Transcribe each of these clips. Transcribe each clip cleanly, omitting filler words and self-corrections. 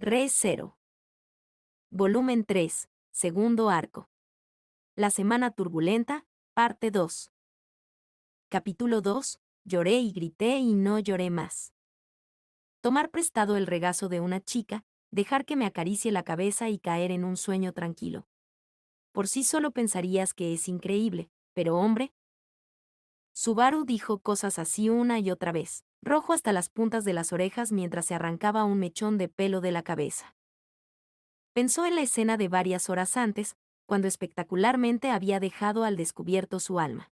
Re 0. Volumen 3, segundo arco. La semana turbulenta, parte 2. Capítulo 2. Lloré y grité y no lloré más. Tomar prestado el regazo de una chica, dejar que me acaricie la cabeza y caer en un sueño tranquilo. Por sí solo pensarías que es increíble, pero hombre. Subaru dijo cosas así una y otra vez, rojo hasta las puntas de las orejas mientras se arrancaba un mechón de pelo de la cabeza. Pensó en la escena de varias horas antes, cuando espectacularmente había dejado al descubierto su alma.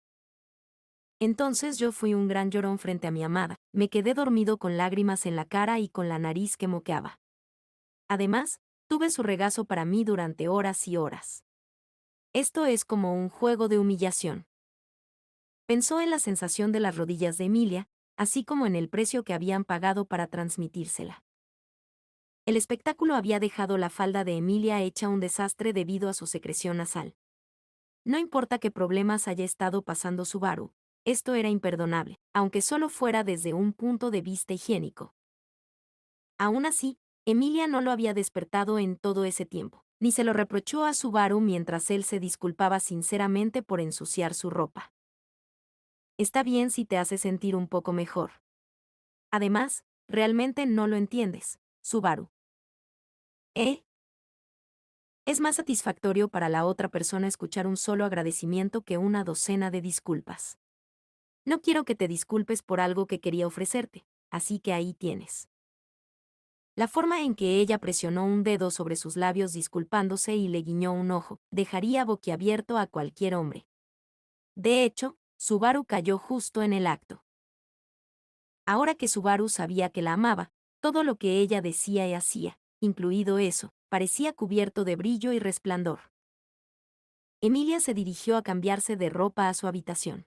Entonces yo fui un gran llorón frente a mi amada, me quedé dormido con lágrimas en la cara y con la nariz que moqueaba. Además, tuve su regazo para mí durante horas y horas. Esto es como un juego de humillación. Pensó en la sensación de las rodillas de Emilia, así como en el precio que habían pagado para transmitírsela. El espectáculo había dejado la falda de Emilia hecha un desastre debido a su secreción nasal. No importa qué problemas haya estado pasando Subaru, esto era imperdonable, aunque solo fuera desde un punto de vista higiénico. Aún así, Emilia no lo había despertado en todo ese tiempo, ni se lo reprochó a Subaru mientras él se disculpaba sinceramente por ensuciar su ropa. Está bien si te hace sentir un poco mejor. Además, realmente no lo entiendes, Subaru. ¿Eh? Es más satisfactorio para la otra persona escuchar un solo agradecimiento que una docena de disculpas. No quiero que te disculpes por algo que quería ofrecerte, así que ahí tienes. La forma en que ella presionó un dedo sobre sus labios disculpándose y le guiñó un ojo, dejaría boquiabierto a cualquier hombre. De hecho, Subaru cayó justo en el acto. Ahora que Subaru sabía que la amaba, todo lo que ella decía y hacía, incluido eso, parecía cubierto de brillo y resplandor. Emilia se dirigió a cambiarse de ropa a su habitación.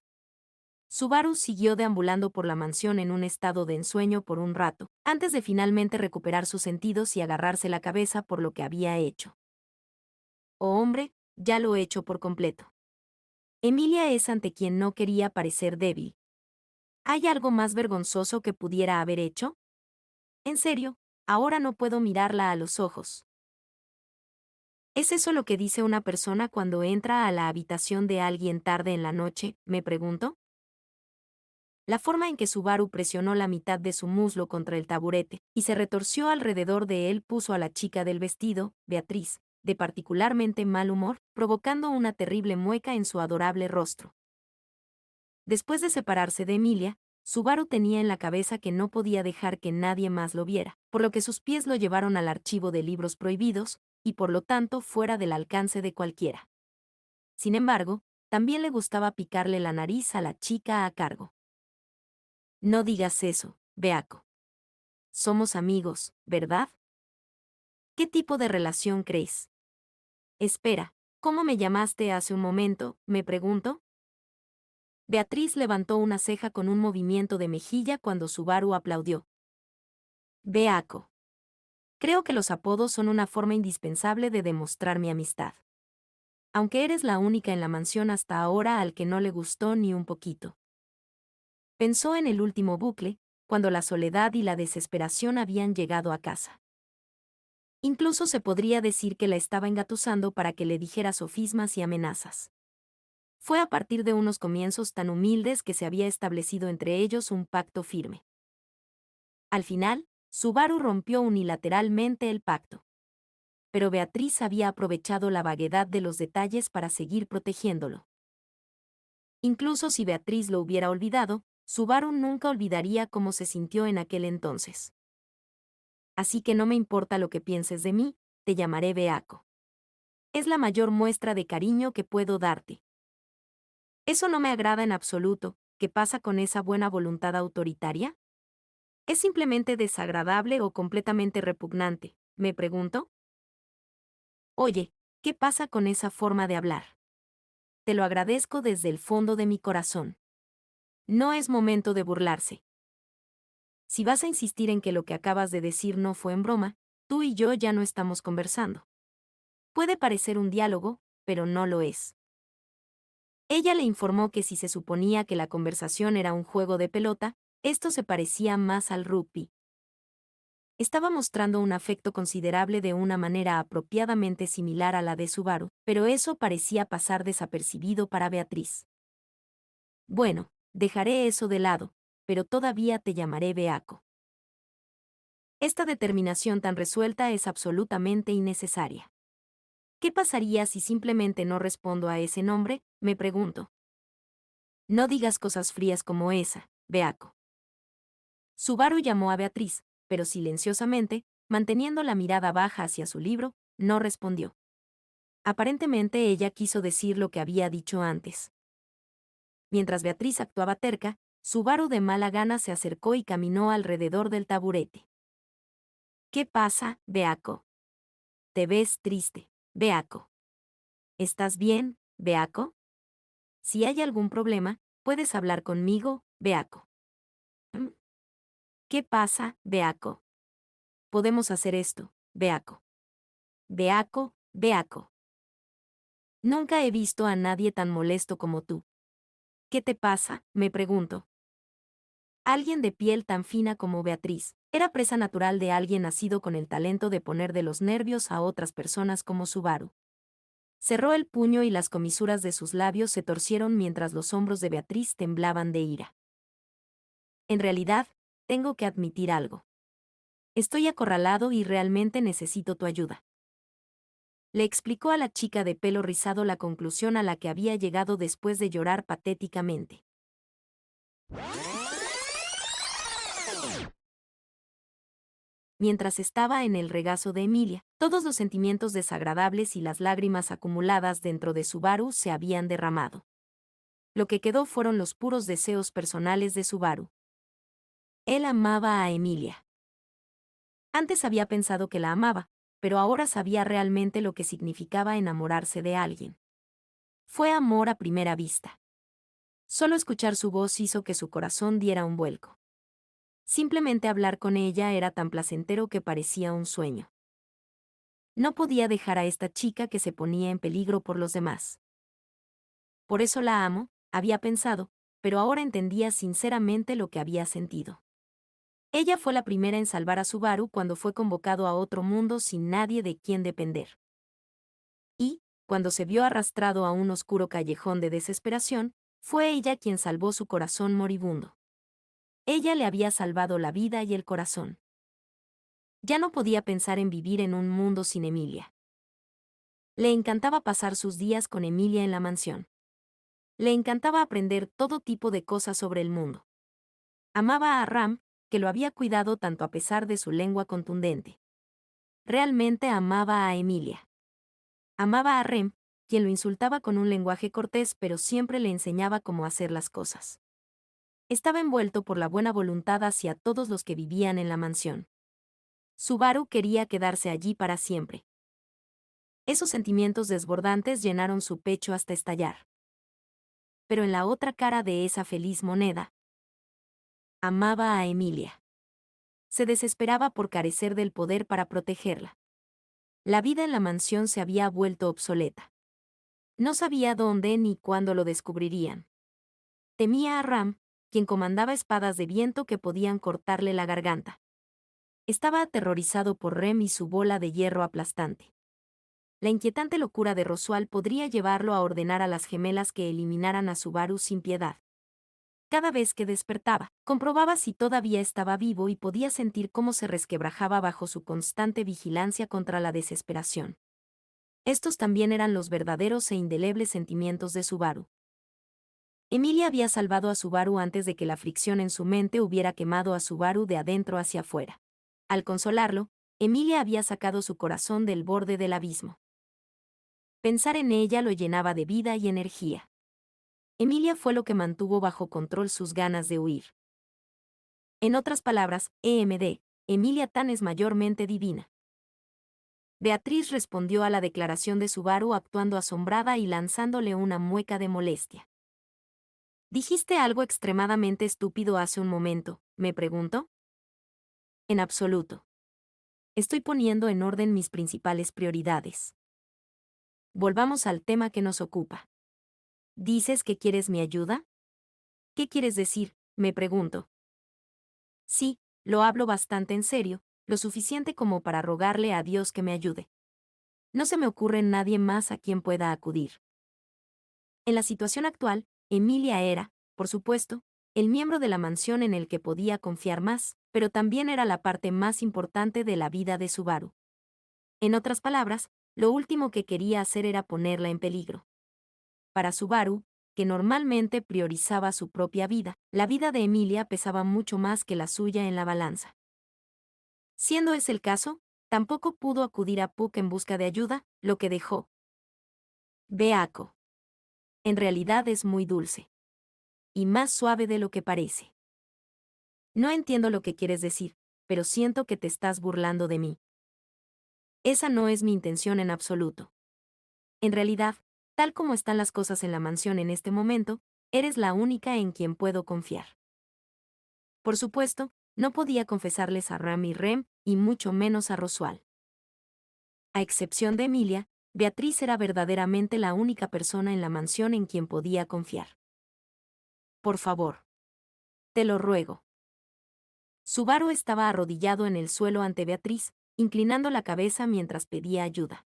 Subaru siguió deambulando por la mansión en un estado de ensueño por un rato, antes de finalmente recuperar sus sentidos y agarrarse la cabeza por lo que había hecho. Oh hombre, ya lo he hecho por completo. Emilia es ante quien no quería parecer débil. ¿Hay algo más vergonzoso que pudiera haber hecho? En serio, ahora no puedo mirarla a los ojos. ¿Es eso lo que dice una persona cuando entra a la habitación de alguien tarde en la noche? Me pregunto. La forma en que Subaru presionó la mitad de su muslo contra el taburete y se retorció alrededor de él puso a la chica del vestido, Beatriz, de particularmente mal humor, provocando una terrible mueca en su adorable rostro. Después de separarse de Emilia, Subaru tenía en la cabeza que no podía dejar que nadie más lo viera, por lo que sus pies lo llevaron al archivo de libros prohibidos, y por lo tanto fuera del alcance de cualquiera. Sin embargo, también le gustaba picarle la nariz a la chica a cargo. No digas eso, Beaco. Somos amigos, ¿verdad? ¿Qué tipo de relación crees? Espera, ¿cómo me llamaste hace un momento? Me pregunto. Beatriz levantó una ceja con un movimiento de mejilla cuando Subaru aplaudió. Beaco. Creo que los apodos son una forma indispensable de demostrar mi amistad. Aunque eres la única en la mansión hasta ahora al que no le gustó ni un poquito. Pensó en el último bucle, cuando la soledad y la desesperación habían llegado a casa. Incluso se podría decir que la estaba engatusando para que le dijera sofismas y amenazas. Fue a partir de unos comienzos tan humildes que se había establecido entre ellos un pacto firme. Al final, Subaru rompió unilateralmente el pacto. Pero Beatriz había aprovechado la vaguedad de los detalles para seguir protegiéndolo. Incluso si Beatriz lo hubiera olvidado, Subaru nunca olvidaría cómo se sintió en aquel entonces. Así que no me importa lo que pienses de mí, te llamaré Beaco. Es la mayor muestra de cariño que puedo darte. Eso no me agrada en absoluto. ¿Qué pasa con esa buena voluntad autoritaria? ¿Es simplemente desagradable o completamente repugnante? Me pregunto. Oye, ¿qué pasa con esa forma de hablar? Te lo agradezco desde el fondo de mi corazón. No es momento de burlarse. Si vas a insistir en que lo que acabas de decir no fue en broma, tú y yo ya no estamos conversando. Puede parecer un diálogo, pero no lo es. Ella le informó que si se suponía que la conversación era un juego de pelota, esto se parecía más al rugby. Estaba mostrando un afecto considerable de una manera apropiadamente similar a la de Subaru, pero eso parecía pasar desapercibido para Beatriz. Bueno, dejaré eso de lado, pero todavía te llamaré Beaco. Esta determinación tan resuelta es absolutamente innecesaria. ¿Qué pasaría si simplemente no respondo a ese nombre?, me pregunto. No digas cosas frías como esa, Beaco. Subaru llamó a Beatriz, pero silenciosamente, manteniendo la mirada baja hacia su libro, no respondió. Aparentemente ella quiso decir lo que había dicho antes. Mientras Beatriz actuaba terca, Subaru de mala gana se acercó y caminó alrededor del taburete. ¿Qué pasa, Beaco? Te ves triste, Beaco. ¿Estás bien, Beaco? Si hay algún problema, puedes hablar conmigo, Beaco. ¿Qué pasa, Beaco? Podemos hacer esto, Beaco. Beaco, Beaco. Nunca he visto a nadie tan molesto como tú. ¿Qué te pasa?, me pregunto. Alguien de piel tan fina como Beatriz era presa natural de alguien nacido con el talento de poner de los nervios a otras personas como Subaru. Cerró el puño y las comisuras de sus labios se torcieron mientras los hombros de Beatriz temblaban de ira. En realidad, tengo que admitir algo. Estoy acorralado y realmente necesito tu ayuda. Le explicó a la chica de pelo rizado la conclusión a la que había llegado después de llorar patéticamente. Mientras estaba en el regazo de Emilia, todos los sentimientos desagradables y las lágrimas acumuladas dentro de Subaru se habían derramado. Lo que quedó fueron los puros deseos personales de Subaru. Él amaba a Emilia. Antes había pensado que la amaba, pero ahora sabía realmente lo que significaba enamorarse de alguien. Fue amor a primera vista. Solo escuchar su voz hizo que su corazón diera un vuelco. Simplemente hablar con ella era tan placentero que parecía un sueño. No podía dejar a esta chica que se ponía en peligro por los demás. Por eso la amo, había pensado, pero ahora entendía sinceramente lo que había sentido. Ella fue la primera en salvar a Subaru cuando fue convocado a otro mundo sin nadie de quien depender. Y, cuando se vio arrastrado a un oscuro callejón de desesperación, fue ella quien salvó su corazón moribundo. Ella le había salvado la vida y el corazón. Ya no podía pensar en vivir en un mundo sin Emilia. Le encantaba pasar sus días con Emilia en la mansión. Le encantaba aprender todo tipo de cosas sobre el mundo. Amaba a Ram, que lo había cuidado tanto a pesar de su lengua contundente. Realmente amaba a Emilia. Amaba a Rem, quien lo insultaba con un lenguaje cortés pero siempre le enseñaba cómo hacer las cosas. Estaba envuelto por la buena voluntad hacia todos los que vivían en la mansión. Subaru quería quedarse allí para siempre. Esos sentimientos desbordantes llenaron su pecho hasta estallar. Pero en la otra cara de esa feliz moneda, amaba a Emilia. Se desesperaba por carecer del poder para protegerla. La vida en la mansión se había vuelto obsoleta. No sabía dónde ni cuándo lo descubrirían. Temía a Ram, quien comandaba espadas de viento que podían cortarle la garganta. Estaba aterrorizado por Rem y su bola de hierro aplastante. La inquietante locura de Roswal podría llevarlo a ordenar a las gemelas que eliminaran a Subaru sin piedad. Cada vez que despertaba, comprobaba si todavía estaba vivo y podía sentir cómo se resquebrajaba bajo su constante vigilancia contra la desesperación. Estos también eran los verdaderos e indelebles sentimientos de Subaru. Emilia había salvado a Subaru antes de que la fricción en su mente hubiera quemado a Subaru de adentro hacia afuera. Al consolarlo, Emilia había sacado su corazón del borde del abismo. Pensar en ella lo llenaba de vida y energía. Emilia fue lo que mantuvo bajo control sus ganas de huir. En otras palabras, Emilia Tan es mayormente divina. Beatriz respondió a la declaración de Subaru actuando asombrada y lanzándole una mueca de molestia. «Dijiste algo extremadamente estúpido hace un momento», me preguntó. En absoluto. Estoy poniendo en orden mis principales prioridades. Volvamos al tema que nos ocupa. ¿Dices que quieres mi ayuda? ¿Qué quieres decir?, me pregunto. Sí, lo hablo bastante en serio, lo suficiente como para rogarle a Dios que me ayude. No se me ocurre nadie más a quien pueda acudir. En la situación actual, Emilia era, por supuesto, el miembro de la mansión en el que podía confiar más, pero también era la parte más importante de la vida de Subaru. En otras palabras, lo último que quería hacer era ponerla en peligro. Para Subaru, que normalmente priorizaba su propia vida, la vida de Emilia pesaba mucho más que la suya en la balanza. Siendo ese el caso, tampoco pudo acudir a Puck en busca de ayuda, lo que dejó. Beaco. En realidad es muy dulce. Y más suave de lo que parece. No entiendo lo que quieres decir, pero siento que te estás burlando de mí. Esa no es mi intención en absoluto. En realidad, tal como están las cosas en la mansión en este momento, eres la única en quien puedo confiar. Por supuesto, no podía confesarles a Ram y Rem, y mucho menos a Rosual. A excepción de Emilia, Beatriz era verdaderamente la única persona en la mansión en quien podía confiar. Por favor. Te lo ruego. Subaru estaba arrodillado en el suelo ante Beatriz, inclinando la cabeza mientras pedía ayuda.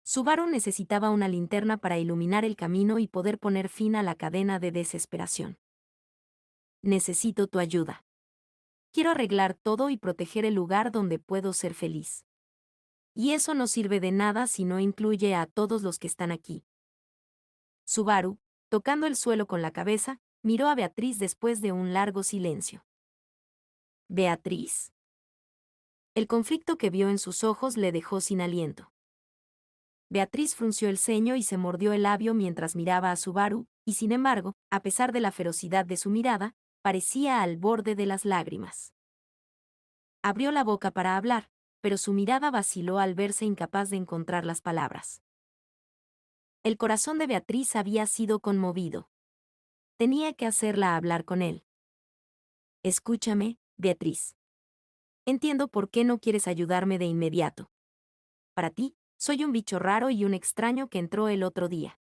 Subaru necesitaba una linterna para iluminar el camino y poder poner fin a la cadena de desesperación. Necesito tu ayuda. Quiero arreglar todo y proteger el lugar donde puedo ser feliz. Y eso no sirve de nada si no incluye a todos los que están aquí. Subaru, tocando el suelo con la cabeza, miró a Beatriz después de un largo silencio. Beatriz. El conflicto que vio en sus ojos le dejó sin aliento. Beatriz frunció el ceño y se mordió el labio mientras miraba a Subaru, y sin embargo, a pesar de la ferocidad de su mirada, parecía al borde de las lágrimas. Abrió la boca para hablar, pero su mirada vaciló al verse incapaz de encontrar las palabras. El corazón de Beatriz había sido conmovido. Tenía que hacerla hablar con él. Escúchame, Beatriz. Entiendo por qué no quieres ayudarme de inmediato. Para ti, soy un bicho raro y un extraño que entró el otro día.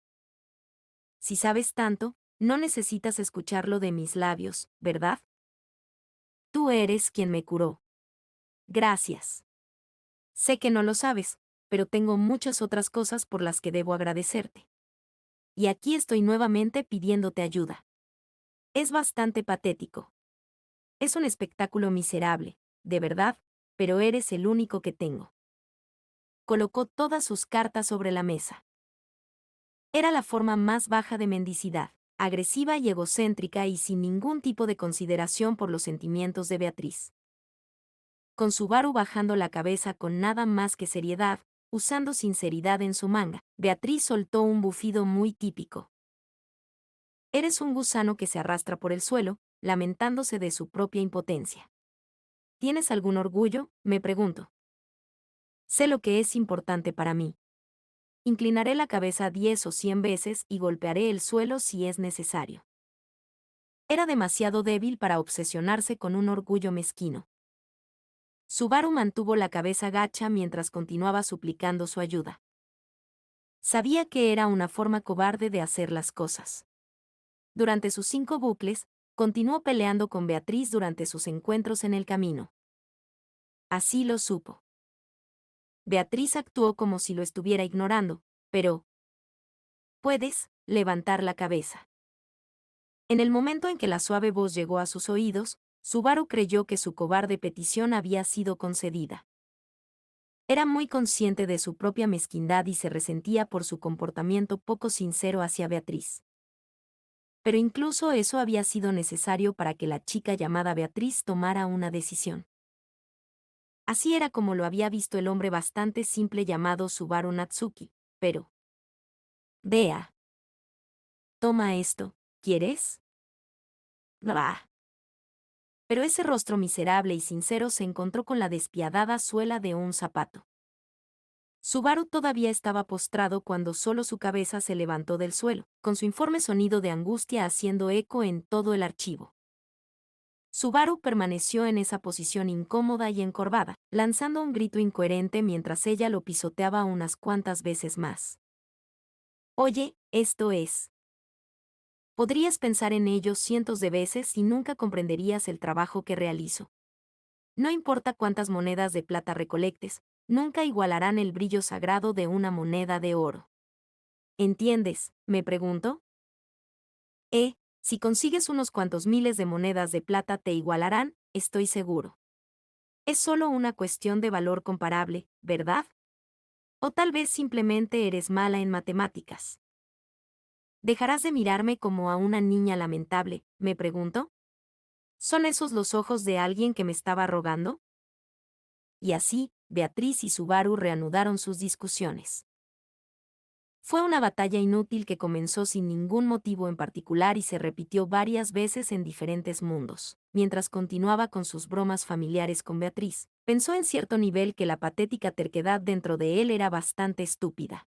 Si sabes tanto, no necesitas escucharlo de mis labios, ¿verdad? Tú eres quien me curó. Gracias. Sé que no lo sabes, pero tengo muchas otras cosas por las que debo agradecerte. Y aquí estoy nuevamente pidiéndote ayuda. Es bastante patético. Es un espectáculo miserable, de verdad, pero eres el único que tengo. Colocó todas sus cartas sobre la mesa. Era la forma más baja de mendicidad, agresiva y egocéntrica y sin ningún tipo de consideración por los sentimientos de Beatriz. Con Subaru bajando la cabeza con nada más que seriedad, usando sinceridad en su manga, Beatriz soltó un bufido muy típico. Eres un gusano que se arrastra por el suelo, lamentándose de su propia impotencia. ¿Tienes algún orgullo?, me pregunto. Sé lo que es importante para mí. Inclinaré la cabeza 10 o 100 veces y golpearé el suelo si es necesario. Era demasiado débil para obsesionarse con un orgullo mezquino. Subaru mantuvo la cabeza gacha mientras continuaba suplicando su ayuda. Sabía que era una forma cobarde de hacer las cosas. Durante sus 5 bucles, continuó peleando con Beatriz durante sus encuentros en el camino. Así lo supo. Beatriz actuó como si lo estuviera ignorando, pero... Puedes levantar la cabeza. En el momento en que la suave voz llegó a sus oídos, Subaru creyó que su cobarde petición había sido concedida. Era muy consciente de su propia mezquindad y se resentía por su comportamiento poco sincero hacia Beatriz. Pero incluso eso había sido necesario para que la chica llamada Beatriz tomara una decisión. Así era como lo había visto el hombre bastante simple llamado Subaru Natsuki, pero... Vea. Toma esto, ¿quieres? Bah. Pero ese rostro miserable y sincero se encontró con la despiadada suela de un zapato. Subaru todavía estaba postrado cuando solo su cabeza se levantó del suelo, con su informe sonido de angustia haciendo eco en todo el archivo. Subaru permaneció en esa posición incómoda y encorvada, lanzando un grito incoherente mientras ella lo pisoteaba unas cuantas veces más. Oye, esto es. Podrías pensar en ello cientos de veces y nunca comprenderías el trabajo que realizo. No importa cuántas monedas de plata recolectes, nunca igualarán el brillo sagrado de una moneda de oro. ¿Entiendes?, me pregunto. Si consigues unos cuantos miles de monedas de plata te igualarán, estoy seguro. Es solo una cuestión de valor comparable, ¿verdad? O tal vez simplemente eres mala en matemáticas. ¿Dejarás de mirarme como a una niña lamentable?, me pregunto. ¿Son esos los ojos de alguien que me estaba rogando? Y así, Beatriz y Subaru reanudaron sus discusiones. Fue una batalla inútil que comenzó sin ningún motivo en particular y se repitió varias veces en diferentes mundos. Mientras continuaba con sus bromas familiares con Beatriz, pensó en cierto nivel que la patética terquedad dentro de él era bastante estúpida.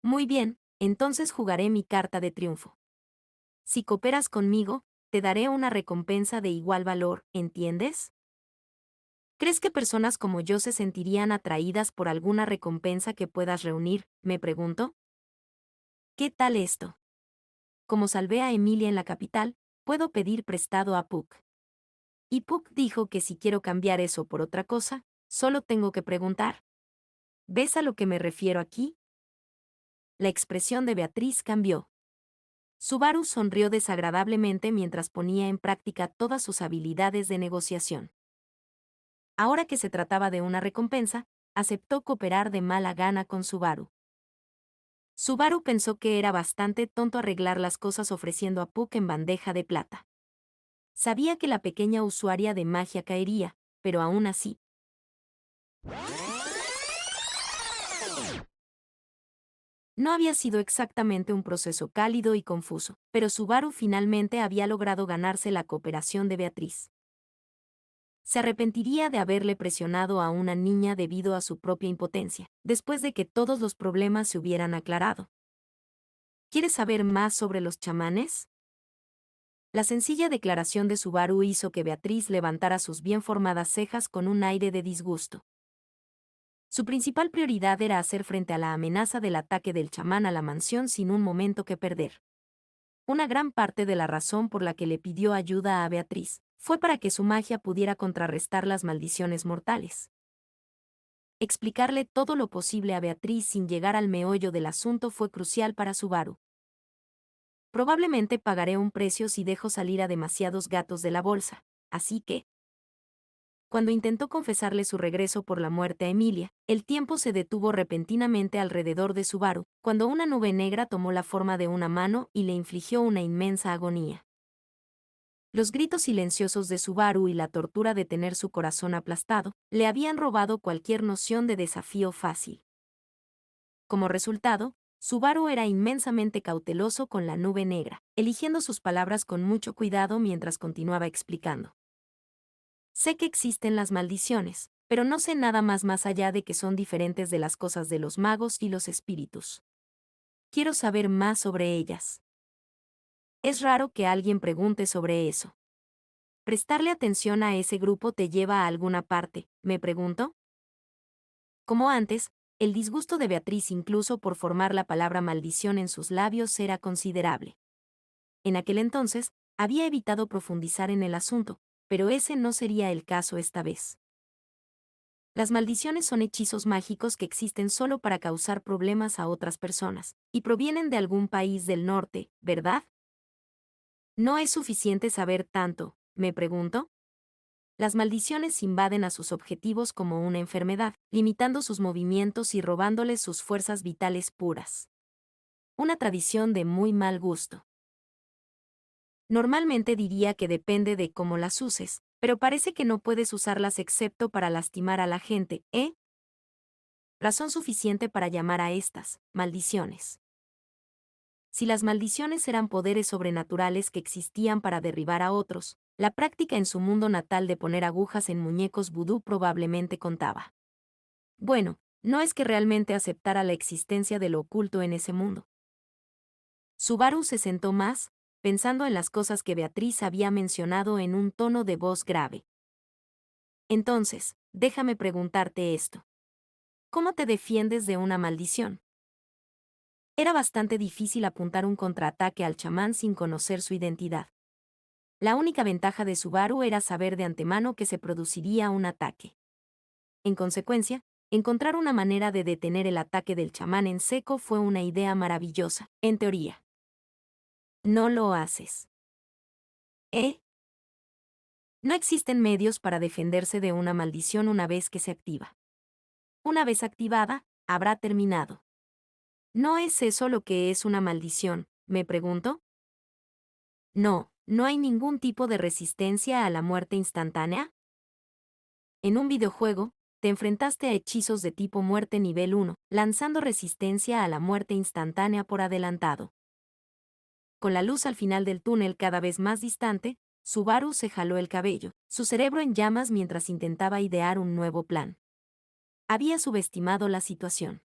Muy bien, entonces jugaré mi carta de triunfo. Si cooperas conmigo, te daré una recompensa de igual valor, ¿entiendes? ¿Crees que personas como yo se sentirían atraídas por alguna recompensa que puedas reunir?, me pregunto. ¿Qué tal esto? Como salvé a Emilia en la capital, puedo pedir prestado a Puck. Y Puck dijo que si quiero cambiar eso por otra cosa, solo tengo que preguntar. ¿Ves a lo que me refiero aquí? La expresión de Beatriz cambió. Subaru sonrió desagradablemente mientras ponía en práctica todas sus habilidades de negociación. Ahora que se trataba de una recompensa, aceptó cooperar de mala gana con Subaru. Subaru pensó que era bastante tonto arreglar las cosas ofreciendo a Puck en bandeja de plata. Sabía que la pequeña usuaria de magia caería, pero aún así. No había sido exactamente un proceso cálido y confuso, pero Subaru finalmente había logrado ganarse la cooperación de Beatriz. Se arrepentiría de haberle presionado a una niña debido a su propia impotencia, después de que todos los problemas se hubieran aclarado. ¿Quieres saber más sobre los chamanes? La sencilla declaración de Subaru hizo que Beatriz levantara sus bien formadas cejas con un aire de disgusto. Su principal prioridad era hacer frente a la amenaza del ataque del chamán a la mansión sin un momento que perder. Una gran parte de la razón por la que le pidió ayuda a Beatriz fue para que su magia pudiera contrarrestar las maldiciones mortales. Explicarle todo lo posible a Beatriz sin llegar al meollo del asunto fue crucial para Subaru. Probablemente pagaré un precio si dejo salir a demasiados gatos de la bolsa, así que... Cuando intentó confesarle su regreso por la muerte a Emilia, el tiempo se detuvo repentinamente alrededor de Subaru, cuando una nube negra tomó la forma de una mano y le infligió una inmensa agonía. Los gritos silenciosos de Subaru y la tortura de tener su corazón aplastado, le habían robado cualquier noción de desafío fácil. Como resultado, Subaru era inmensamente cauteloso con la nube negra, eligiendo sus palabras con mucho cuidado mientras continuaba explicando. Sé que existen las maldiciones, pero no sé nada más allá de que son diferentes de las cosas de los magos y los espíritus. Quiero saber más sobre ellas. Es raro que alguien pregunte sobre eso. ¿Prestarle atención a ese grupo te lleva a alguna parte?, me pregunto. Como antes, el disgusto de Beatriz incluso por formar la palabra maldición en sus labios era considerable. En aquel entonces, había evitado profundizar en el asunto, pero ese no sería el caso esta vez. Las maldiciones son hechizos mágicos que existen solo para causar problemas a otras personas, y provienen de algún país del norte, ¿verdad? ¿No es suficiente saber tanto?, me pregunto. Las maldiciones invaden a sus objetivos como una enfermedad, limitando sus movimientos y robándoles sus fuerzas vitales puras. Una tradición de muy mal gusto. Normalmente diría que depende de cómo las uses, pero parece que no puedes usarlas excepto para lastimar a la gente, ¿eh? Razón suficiente para llamar a estas maldiciones. Si las maldiciones eran poderes sobrenaturales que existían para derribar a otros, la práctica en su mundo natal de poner agujas en muñecos vudú probablemente contaba. Bueno, no es que realmente aceptara la existencia de lo oculto en ese mundo. Subaru se sentó más, pensando en las cosas que Beatriz había mencionado en un tono de voz grave. Entonces, déjame preguntarte esto. ¿Cómo te defiendes de una maldición? Era bastante difícil apuntar un contraataque al chamán sin conocer su identidad. La única ventaja de Subaru era saber de antemano que se produciría un ataque. En consecuencia, encontrar una manera de detener el ataque del chamán en seco fue una idea maravillosa, en teoría. No lo haces. ¿Eh? No existen medios para defenderse de una maldición una vez que se activa. Una vez activada, habrá terminado. ¿No es eso lo que es una maldición?, me pregunto. No, no hay ningún tipo de resistencia a la muerte instantánea. En un videojuego, te enfrentaste a hechizos de tipo muerte nivel 1, lanzando resistencia a la muerte instantánea por adelantado. Con la luz al final del túnel cada vez más distante, Subaru se jaló el cabello, su cerebro en llamas mientras intentaba idear un nuevo plan. Había subestimado la situación.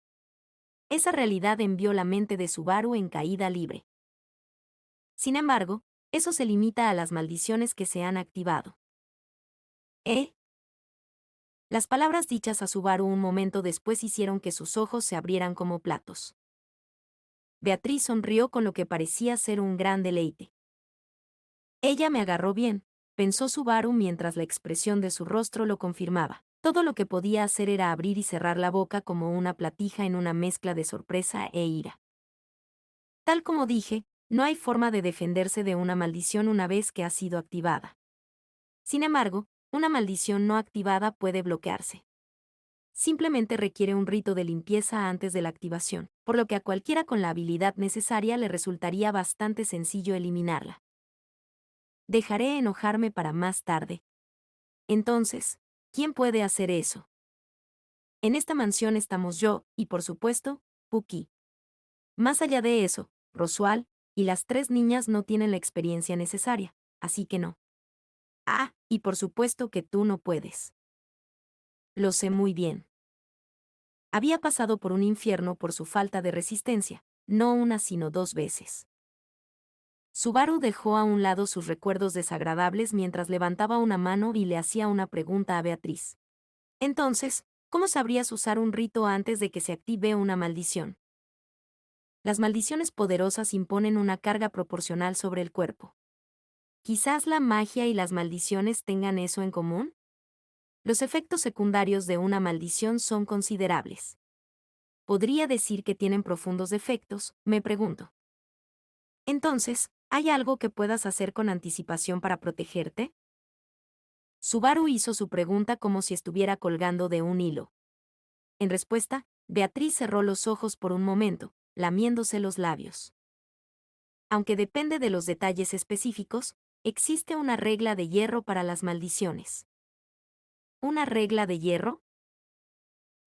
Esa realidad envió la mente de Subaru en caída libre. Sin embargo, eso se limita a las maldiciones que se han activado. ¿Eh? Las palabras dichas a Subaru un momento después hicieron que sus ojos se abrieran como platos. Beatriz sonrió con lo que parecía ser un gran deleite. Ella me agarró bien, pensó Subaru mientras la expresión de su rostro lo confirmaba. Todo lo que podía hacer era abrir y cerrar la boca como una platija en una mezcla de sorpresa e ira. Tal como dije, no hay forma de defenderse de una maldición una vez que ha sido activada. Sin embargo, una maldición no activada puede bloquearse. Simplemente requiere un rito de limpieza antes de la activación, por lo que a cualquiera con la habilidad necesaria le resultaría bastante sencillo eliminarla. Dejaré enojarme para más tarde. Entonces, ¿quién puede hacer eso? En esta mansión estamos yo, y por supuesto, Puki. Más allá de eso, Rosual y las 3 niñas no tienen la experiencia necesaria, así que no. Ah, y por supuesto que tú no puedes. Lo sé muy bien. Había pasado por un infierno por su falta de resistencia, no una sino 2 veces. Subaru dejó a un lado sus recuerdos desagradables mientras levantaba una mano y le hacía una pregunta a Beatriz. Entonces, ¿cómo sabrías usar un rito antes de que se active una maldición? Las maldiciones poderosas imponen una carga proporcional sobre el cuerpo. ¿Quizás la magia y las maldiciones tengan eso en común? Los efectos secundarios de una maldición son considerables. ¿Podría decir que tienen profundos efectos?, me pregunto. Entonces, ¿hay algo que puedas hacer con anticipación para protegerte? Subaru hizo su pregunta como si estuviera colgando de un hilo. En respuesta, Beatriz cerró los ojos por un momento, lamiéndose los labios. Aunque depende de los detalles específicos, existe una regla de hierro para las maldiciones. ¿Una regla de hierro?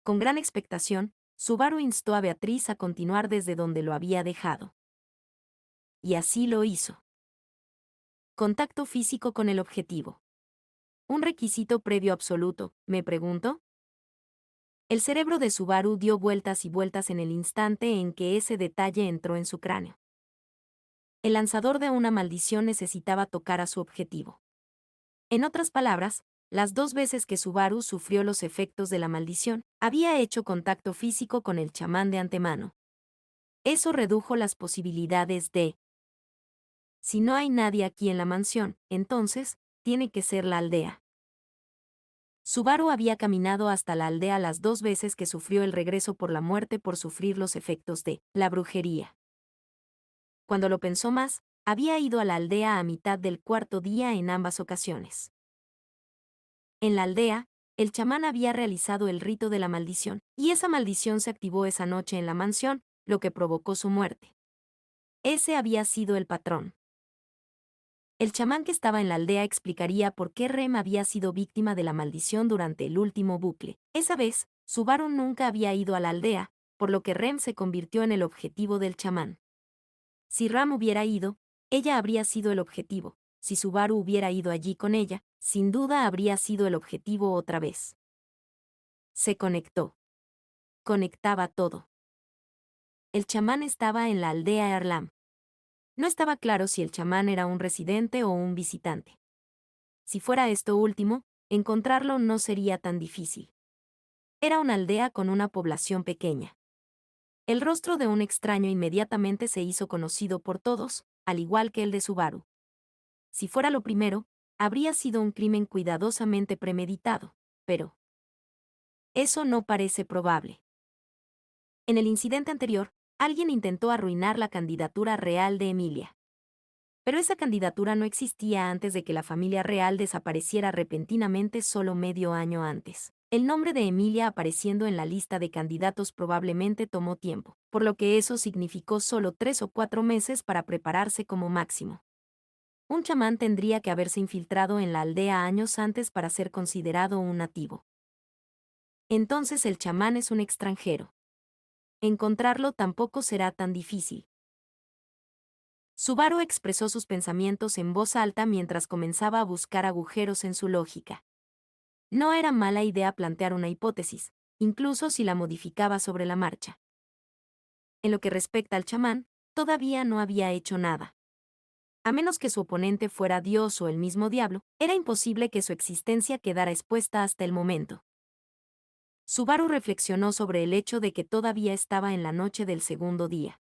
Con gran expectación, Subaru instó a Beatriz a continuar desde donde lo había dejado. Y así lo hizo. Contacto físico con el objetivo. ¿Un requisito previo absoluto, me pregunto? El cerebro de Subaru dio vueltas y vueltas en el instante en que ese detalle entró en su cráneo. El lanzador de una maldición necesitaba tocar a su objetivo. En otras palabras, las 2 veces que Subaru sufrió los efectos de la maldición, había hecho contacto físico con el chamán de antemano. Eso redujo las posibilidades de... Si no hay nadie aquí en la mansión, entonces, tiene que ser la aldea. Subaru había caminado hasta la aldea las 2 veces que sufrió el regreso por la muerte por sufrir los efectos de la brujería. Cuando lo pensó más, había ido a la aldea a mitad del 4.º día en ambas ocasiones. En la aldea, el chamán había realizado el rito de la maldición, y esa maldición se activó esa noche en la mansión, lo que provocó su muerte. Ese había sido el patrón. El chamán que estaba en la aldea explicaría por qué Rem había sido víctima de la maldición durante el último bucle. Esa vez, Subaru nunca había ido a la aldea, por lo que Rem se convirtió en el objetivo del chamán. Si Ram hubiera ido, ella habría sido el objetivo. Si Subaru hubiera ido allí con ella, sin duda habría sido el objetivo otra vez. Se conectó. Conectaba todo. El chamán estaba en la aldea Erlam. No estaba claro si el chamán era un residente o un visitante. Si fuera esto último, encontrarlo no sería tan difícil. Era una aldea con una población pequeña. El rostro de un extraño inmediatamente se hizo conocido por todos, al igual que el de Subaru. Si fuera lo primero, habría sido un crimen cuidadosamente premeditado, pero eso no parece probable. En el incidente anterior, alguien intentó arruinar la candidatura real de Emilia. Pero esa candidatura no existía antes de que la familia real desapareciera repentinamente solo medio año antes. El nombre de Emilia apareciendo en la lista de candidatos probablemente tomó tiempo, por lo que eso significó solo 3 o 4 meses para prepararse como máximo. Un chamán tendría que haberse infiltrado en la aldea años antes para ser considerado un nativo. Entonces el chamán es un extranjero. Encontrarlo tampoco será tan difícil. Subaru expresó sus pensamientos en voz alta mientras comenzaba a buscar agujeros en su lógica. No era mala idea plantear una hipótesis, incluso si la modificaba sobre la marcha. En lo que respecta al chamán, todavía no había hecho nada. A menos que su oponente fuera Dios o el mismo diablo, era imposible que su existencia quedara expuesta hasta el momento. Subaru reflexionó sobre el hecho de que todavía estaba en la noche del segundo día.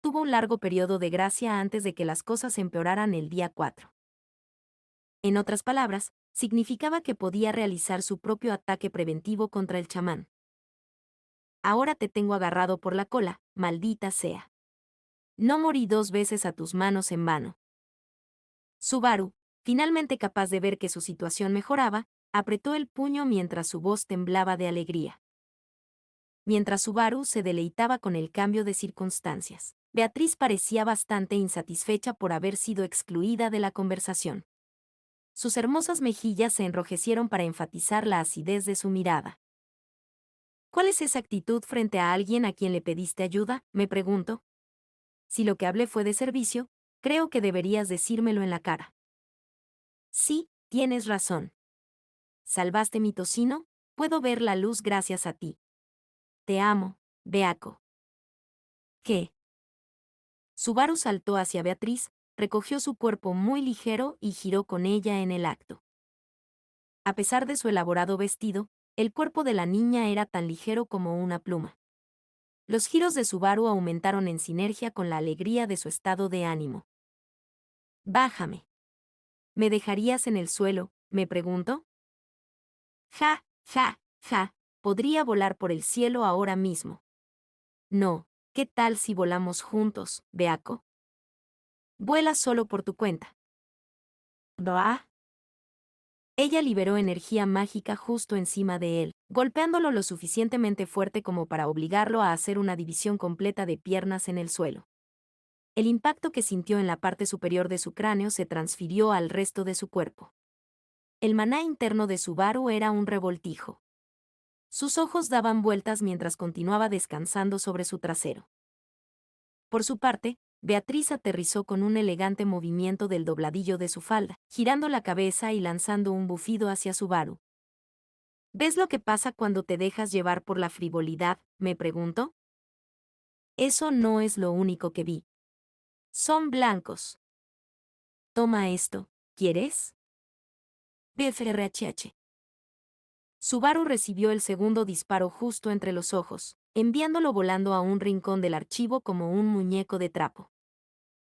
Tuvo un largo periodo de gracia antes de que las cosas empeoraran el día 4. En otras palabras, significaba que podía realizar su propio ataque preventivo contra el chamán. Ahora te tengo agarrado por la cola, maldita sea. No morí 2 veces a tus manos en vano. Subaru, finalmente capaz de ver que su situación mejoraba, apretó el puño mientras su voz temblaba de alegría. Mientras Subaru se deleitaba con el cambio de circunstancias, Beatriz parecía bastante insatisfecha por haber sido excluida de la conversación. Sus hermosas mejillas se enrojecieron para enfatizar la acidez de su mirada. ¿Cuál es esa actitud frente a alguien a quien le pediste ayuda?, me pregunto. Si lo que hablé fue de servicio, creo que deberías decírmelo en la cara. Sí, tienes razón. Salvaste mi tocino, puedo ver la luz gracias a ti. Te amo, Beako. ¿Qué? Subaru saltó hacia Beatriz, recogió su cuerpo muy ligero y giró con ella en el acto. A pesar de su elaborado vestido, el cuerpo de la niña era tan ligero como una pluma. Los giros de Subaru aumentaron en sinergia con la alegría de su estado de ánimo. Bájame. ¿Me dejarías en el suelo?, me preguntó. Ja, ja, ja, podría volar por el cielo ahora mismo. No, ¿qué tal si volamos juntos, Beako? Vuela solo por tu cuenta. ¿Bah? Ella liberó energía mágica justo encima de él, golpeándolo lo suficientemente fuerte como para obligarlo a hacer una división completa de piernas en el suelo. El impacto que sintió en la parte superior de su cráneo se transfirió al resto de su cuerpo. El maná interno de Subaru era un revoltijo. Sus ojos daban vueltas mientras continuaba descansando sobre su trasero. Por su parte, Beatriz aterrizó con un elegante movimiento del dobladillo de su falda, girando la cabeza y lanzando un bufido hacia Subaru. ¿Ves lo que pasa cuando te dejas llevar por la frivolidad?, me preguntó. Eso no es lo único que vi. Son blancos. Toma esto, ¿quieres? BFRHH. Subaru recibió el segundo disparo justo entre los ojos, enviándolo volando a un rincón del archivo como un muñeco de trapo.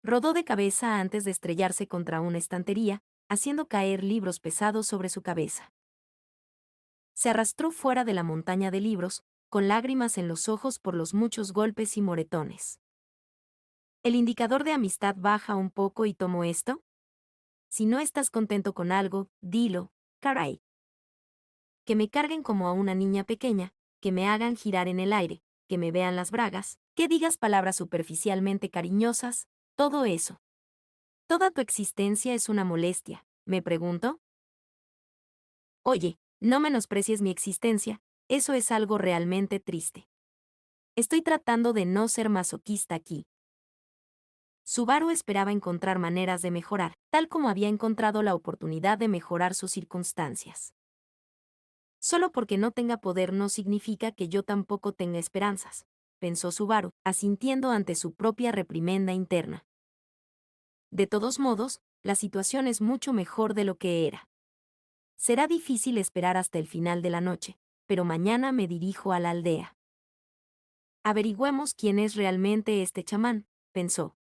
Rodó de cabeza antes de estrellarse contra una estantería, haciendo caer libros pesados sobre su cabeza. Se arrastró fuera de la montaña de libros, con lágrimas en los ojos por los muchos golpes y moretones. ¿El indicador de amistad baja un poco y tomo esto? Si no estás contento con algo, dilo, caray. Que me carguen como a una niña pequeña, que me hagan girar en el aire, que me vean las bragas, que digas palabras superficialmente cariñosas, todo eso. ¿Toda tu existencia es una molestia?, me pregunto. Oye, no menosprecies mi existencia, eso es algo realmente triste. Estoy tratando de no ser masoquista aquí. Subaru esperaba encontrar maneras de mejorar, tal como había encontrado la oportunidad de mejorar sus circunstancias. Solo porque no tenga poder no significa que yo tampoco tenga esperanzas, pensó Subaru, asintiendo ante su propia reprimenda interna. De todos modos, la situación es mucho mejor de lo que era. Será difícil esperar hasta el final de la noche, pero mañana me dirijo a la aldea. Averigüemos quién es realmente este chamán, pensó.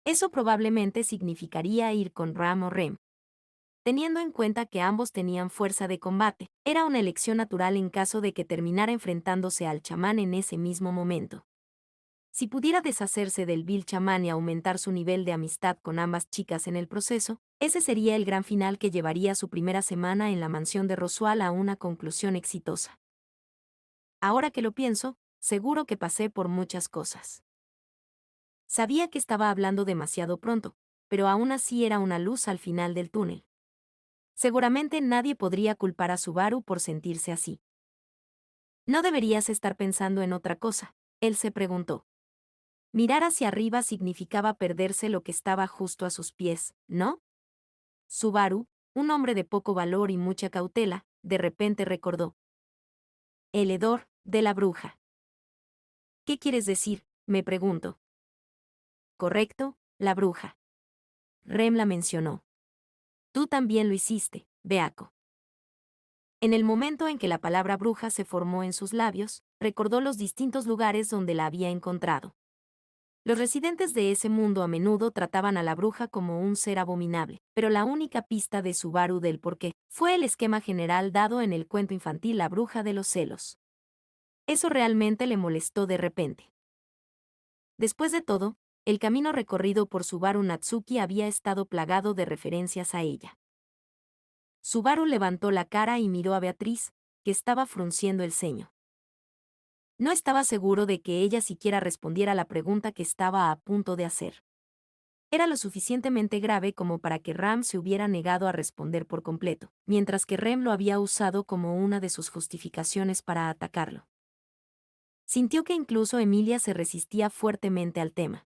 Eso probablemente significaría ir con Ram o Rem. Teniendo en cuenta que ambos tenían fuerza de combate, era una elección natural en caso de que terminara enfrentándose al chamán en ese mismo momento. Si pudiera deshacerse del vil chamán y aumentar su nivel de amistad con ambas chicas en el proceso, ese sería el gran final que llevaría su primera semana en la mansión de Roswell a una conclusión exitosa. Ahora que lo pienso, seguro que pasé por muchas cosas. Sabía que estaba hablando demasiado pronto, pero aún así era una luz al final del túnel. Seguramente nadie podría culpar a Subaru por sentirse así. ¿No deberías estar pensando en otra cosa?, él se preguntó. Mirar hacia arriba significaba perderse lo que estaba justo a sus pies, ¿no? Subaru, un hombre de poco valor y mucha cautela, de repente recordó. El hedor de la bruja. ¿Qué quieres decir?, me pregunto. Correcto, la bruja. Rem la mencionó. Tú también lo hiciste, Beaco. En el momento en que la palabra bruja se formó en sus labios, recordó los distintos lugares donde la había encontrado. Los residentes de ese mundo a menudo trataban a la bruja como un ser abominable, pero la única pista de Subaru del porqué fue el esquema general dado en el cuento infantil La bruja de los celos. Eso realmente le molestó de repente. Después de todo, el camino recorrido por Subaru Natsuki había estado plagado de referencias a ella. Subaru levantó la cara y miró a Beatriz, que estaba frunciendo el ceño. No estaba seguro de que ella siquiera respondiera la pregunta que estaba a punto de hacer. Era lo suficientemente grave como para que Ram se hubiera negado a responder por completo, mientras que Rem lo había usado como una de sus justificaciones para atacarlo. Sintió que incluso Emilia se resistía fuertemente al tema.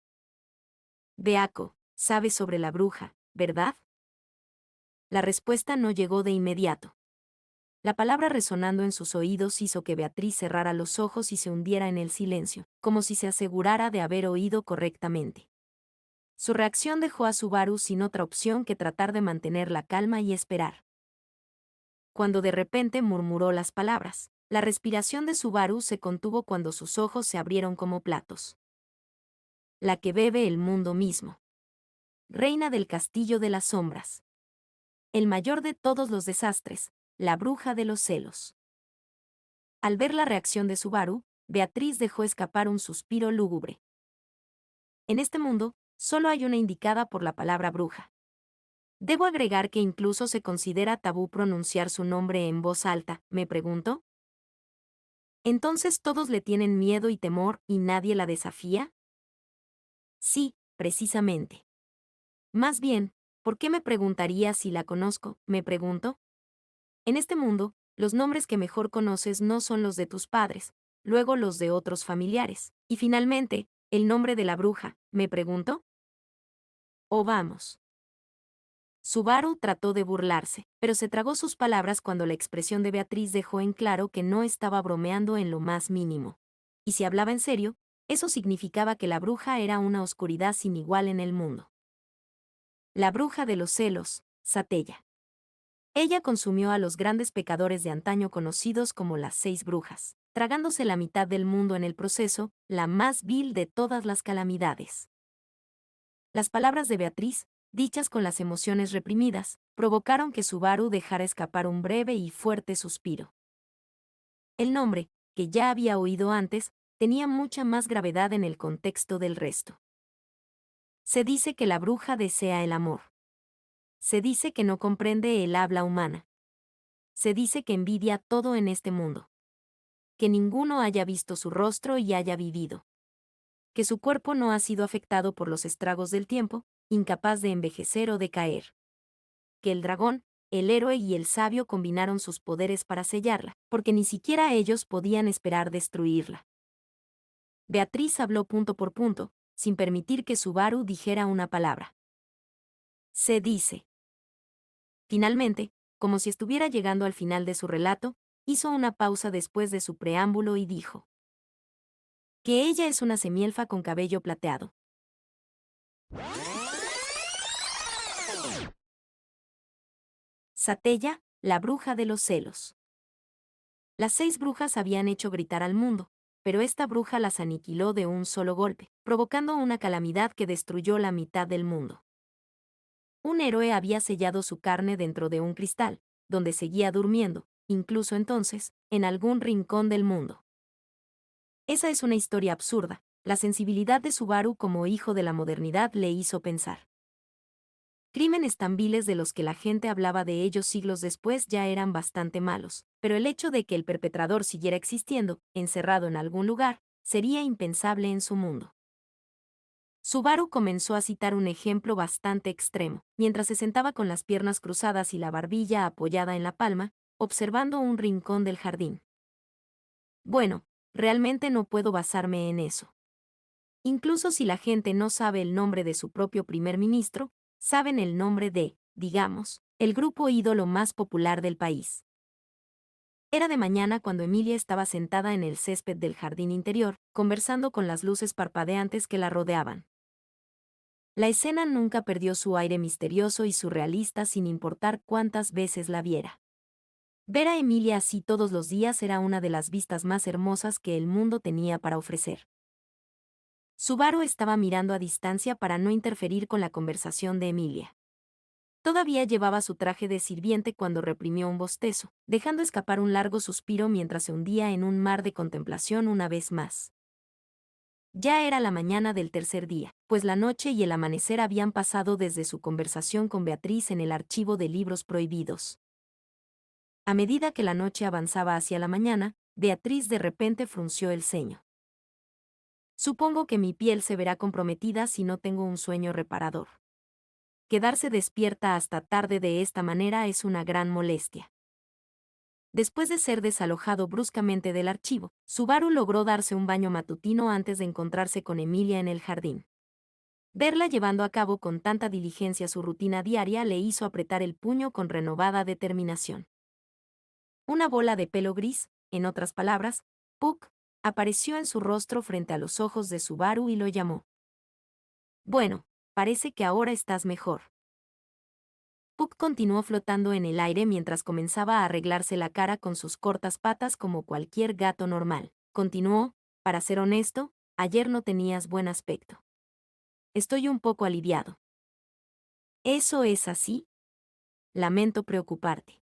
Beaco, sabes sobre la bruja, ¿verdad? La respuesta no llegó de inmediato. La palabra resonando en sus oídos hizo que Beatriz cerrara los ojos y se hundiera en el silencio, como si se asegurara de haber oído correctamente. Su reacción dejó a Subaru sin otra opción que tratar de mantener la calma y esperar. Cuando de repente murmuró las palabras, la respiración de Subaru se contuvo cuando sus ojos se abrieron como platos. La que bebe el mundo mismo. Reina del castillo de las sombras. El mayor de todos los desastres, la bruja de los celos. Al ver la reacción de Subaru, Beatriz dejó escapar un suspiro lúgubre. En este mundo, solo hay una indicada por la palabra bruja. ¿Debo agregar que incluso se considera tabú pronunciar su nombre en voz alta?, me pregunto. ¿Entonces todos le tienen miedo y temor y nadie la desafía? Sí, precisamente. Más bien, ¿por qué me preguntaría si la conozco?, me pregunto. En este mundo, los nombres que mejor conoces no son los de tus padres, luego los de otros familiares, y finalmente, el nombre de la bruja, me pregunto. Oh, vamos. Subaru trató de burlarse, pero se tragó sus palabras cuando la expresión de Beatriz dejó en claro que no estaba bromeando en lo más mínimo. Y si hablaba en serio, eso significaba que la bruja era una oscuridad sin igual en el mundo. La bruja de los celos, Satella. Ella consumió a los grandes pecadores de antaño conocidos como las 6 brujas, tragándose la mitad del mundo en el proceso, la más vil de todas las calamidades. Las palabras de Beatriz, dichas con las emociones reprimidas, provocaron que Subaru dejara escapar un breve y fuerte suspiro. El nombre, que ya había oído antes, tenía mucha más gravedad en el contexto del resto. Se dice que la bruja desea el amor. Se dice que no comprende el habla humana. Se dice que envidia todo en este mundo. Que ninguno haya visto su rostro y haya vivido. Que su cuerpo no ha sido afectado por los estragos del tiempo, incapaz de envejecer o decaer. Que el dragón, el héroe y el sabio combinaron sus poderes para sellarla, porque ni siquiera ellos podían esperar destruirla. Beatriz habló punto por punto, sin permitir que Subaru dijera una palabra. Se dice. Finalmente, como si estuviera llegando al final de su relato, hizo una pausa después de su preámbulo y dijo. Que ella es una semielfa con cabello plateado. Satella, la bruja de los celos. Las 6 brujas habían hecho gritar al mundo, pero esta bruja las aniquiló de un solo golpe, provocando una calamidad que destruyó la mitad del mundo. Un héroe había sellado su carne dentro de un cristal, donde seguía durmiendo, incluso entonces, en algún rincón del mundo. Esa es una historia absurda. La sensibilidad de Subaru como hijo de la modernidad le hizo pensar. Crímenes tan viles de los que la gente hablaba de ellos siglos después ya eran bastante malos, pero el hecho de que el perpetrador siguiera existiendo, encerrado en algún lugar, sería impensable en su mundo. Subaru comenzó a citar un ejemplo bastante extremo, mientras se sentaba con las piernas cruzadas y la barbilla apoyada en la palma, observando un rincón del jardín. Bueno, realmente no puedo basarme en eso. Incluso si la gente no sabe el nombre de su propio primer ministro, saben el nombre de, digamos, el grupo ídolo más popular del país. Era de mañana cuando Emilia estaba sentada en el césped del jardín interior, conversando con las luces parpadeantes que la rodeaban. La escena nunca perdió su aire misterioso y surrealista sin importar cuántas veces la viera. Ver a Emilia así todos los días era una de las vistas más hermosas que el mundo tenía para ofrecer. Subaru estaba mirando a distancia para no interferir con la conversación de Emilia. Todavía llevaba su traje de sirviente cuando reprimió un bostezo, dejando escapar un largo suspiro mientras se hundía en un mar de contemplación una vez más. Ya era la mañana del tercer día, pues la noche y el amanecer habían pasado desde su conversación con Beatriz en el archivo de libros prohibidos. A medida que la noche avanzaba hacia la mañana, Beatriz de repente frunció el ceño. Supongo que mi piel se verá comprometida si no tengo un sueño reparador. Quedarse despierta hasta tarde de esta manera es una gran molestia. Después de ser desalojado bruscamente del archivo, Subaru logró darse un baño matutino antes de encontrarse con Emilia en el jardín. Verla llevando a cabo con tanta diligencia su rutina diaria le hizo apretar el puño con renovada determinación. Una bola de pelo gris, en otras palabras, Puck, apareció en su rostro frente a los ojos de Subaru y lo llamó. Bueno, parece que ahora estás mejor. Puck continuó flotando en el aire mientras comenzaba a arreglarse la cara con sus cortas patas como cualquier gato normal. Continuó, para ser honesto, ayer no tenías buen aspecto. Estoy un poco aliviado. ¿Eso es así? Lamento preocuparte.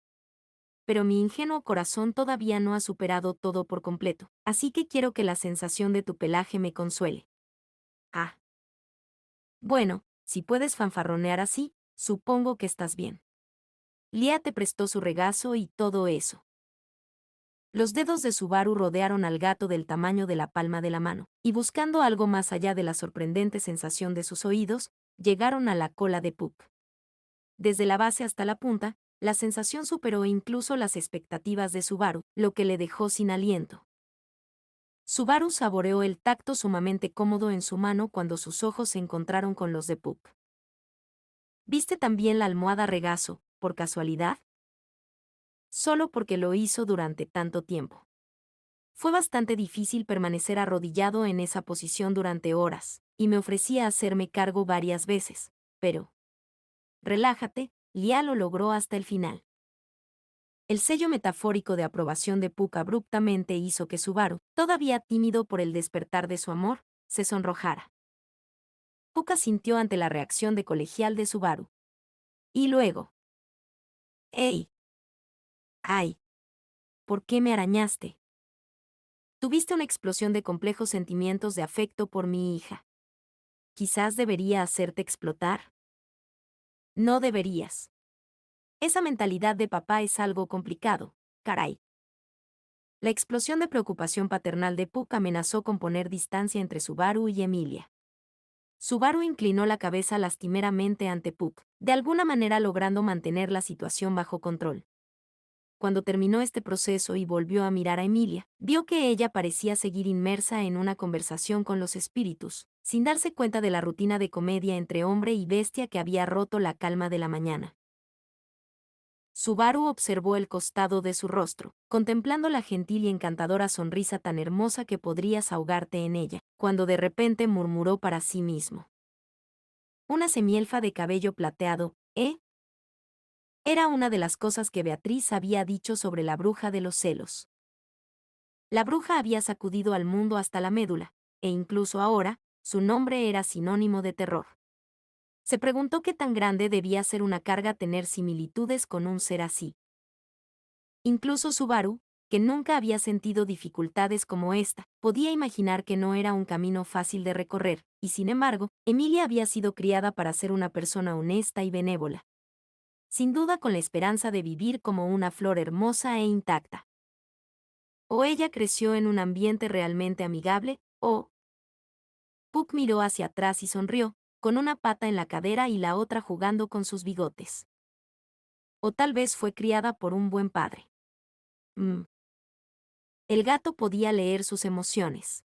Pero mi ingenuo corazón todavía no ha superado todo por completo, así que quiero que la sensación de tu pelaje me consuele. Ah. Bueno, si puedes fanfarronear así, supongo que estás bien. Lia te prestó su regazo y todo eso. Los dedos de Subaru rodearon al gato del tamaño de la palma de la mano, y buscando algo más allá de la sorprendente sensación de sus oídos, llegaron a la cola de Puck. Desde la base hasta la punta, la sensación superó incluso las expectativas de Subaru, lo que le dejó sin aliento. Subaru saboreó el tacto sumamente cómodo en su mano cuando sus ojos se encontraron con los de Puck. ¿Viste también la almohada regazo, por casualidad? Solo porque lo hizo durante tanto tiempo. Fue bastante difícil permanecer arrodillado en esa posición durante horas, y me ofrecía hacerme cargo varias veces, pero... Relájate, Lia lo logró hasta el final. El sello metafórico de aprobación de Puck abruptamente hizo que Subaru, todavía tímido por el despertar de su amor, se sonrojara. Puck asintió ante la reacción de colegial de Subaru. Y luego... ¡Ey! ¡Ay! ¿Por qué me arañaste? Tuviste una explosión de complejos sentimientos de afecto por mi hija. Quizás debería hacerte explotar. No deberías. Esa mentalidad de papá es algo complicado, caray. La explosión de preocupación paternal de Puck amenazó con poner distancia entre Subaru y Emilia. Subaru inclinó la cabeza lastimeramente ante Puck, de alguna manera logrando mantener la situación bajo control. Cuando terminó este proceso y volvió a mirar a Emilia, vio que ella parecía seguir inmersa en una conversación con los espíritus, sin darse cuenta de la rutina de comedia entre hombre y bestia que había roto la calma de la mañana. Subaru observó el costado de su rostro, contemplando la gentil y encantadora sonrisa tan hermosa que podrías ahogarte en ella, cuando de repente murmuró para sí mismo. Una semielfa de cabello plateado, ¿eh? Era una de las cosas que Beatriz había dicho sobre la bruja de los celos. La bruja había sacudido al mundo hasta la médula, e incluso ahora, su nombre era sinónimo de terror. Se preguntó qué tan grande debía ser una carga tener similitudes con un ser así. Incluso Subaru, que nunca había sentido dificultades como esta, podía imaginar que no era un camino fácil de recorrer, y sin embargo, Emilia había sido criada para ser una persona honesta y benévola. Sin duda con la esperanza de vivir como una flor hermosa e intacta. O ella creció en un ambiente realmente amigable, o... Puck miró hacia atrás y sonrió, con una pata en la cadera y la otra jugando con sus bigotes. O tal vez fue criada por un buen padre. El gato podía leer sus emociones.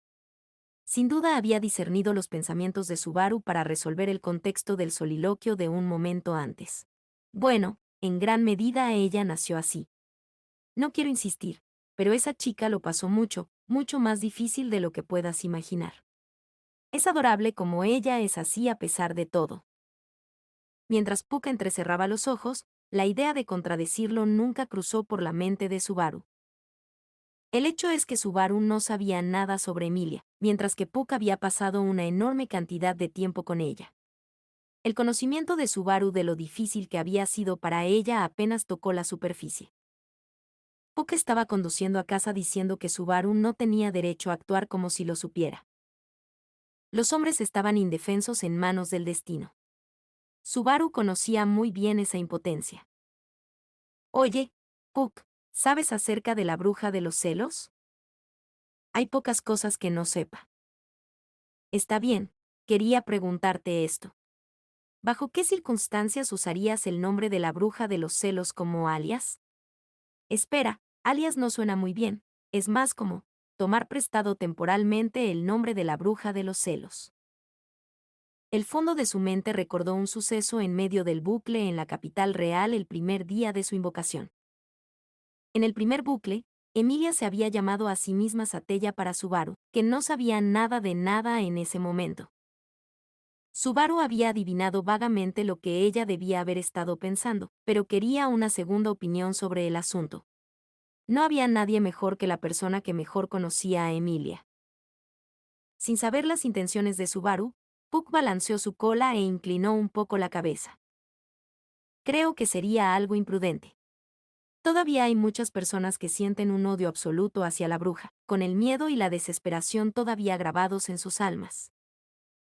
Sin duda había discernido los pensamientos de Subaru para resolver el contexto del soliloquio de un momento antes. Bueno, en gran medida ella nació así. No quiero insistir, pero esa chica lo pasó mucho, mucho más difícil de lo que puedas imaginar. Es adorable como ella es así a pesar de todo. Mientras Puck entrecerraba los ojos, la idea de contradecirlo nunca cruzó por la mente de Subaru. El hecho es que Subaru no sabía nada sobre Emilia, mientras que Puck había pasado una enorme cantidad de tiempo con ella. El conocimiento de Subaru de lo difícil que había sido para ella apenas tocó la superficie. Puck estaba conduciendo a casa diciendo que Subaru no tenía derecho a actuar como si lo supiera. Los hombres estaban indefensos en manos del destino. Subaru conocía muy bien esa impotencia. Oye, Puck, ¿sabes acerca de la bruja de los celos? Hay pocas cosas que no sepa. Está bien, quería preguntarte esto. ¿Bajo qué circunstancias usarías el nombre de la bruja de los celos como alias? Espera, alias no suena muy bien, es más como tomar prestado temporalmente el nombre de la bruja de los celos. El fondo de su mente recordó un suceso en medio del bucle en la capital real el primer día de su invocación. En el primer bucle, Emilia se había llamado a sí misma Satella para Subaru, que no sabía nada de nada en ese momento. Subaru había adivinado vagamente lo que ella debía haber estado pensando, pero quería una segunda opinión sobre el asunto. No había nadie mejor que la persona que mejor conocía a Emilia. Sin saber las intenciones de Subaru, Puck balanceó su cola e inclinó un poco la cabeza. Creo que sería algo imprudente. Todavía hay muchas personas que sienten un odio absoluto hacia la bruja, con el miedo y la desesperación todavía grabados en sus almas.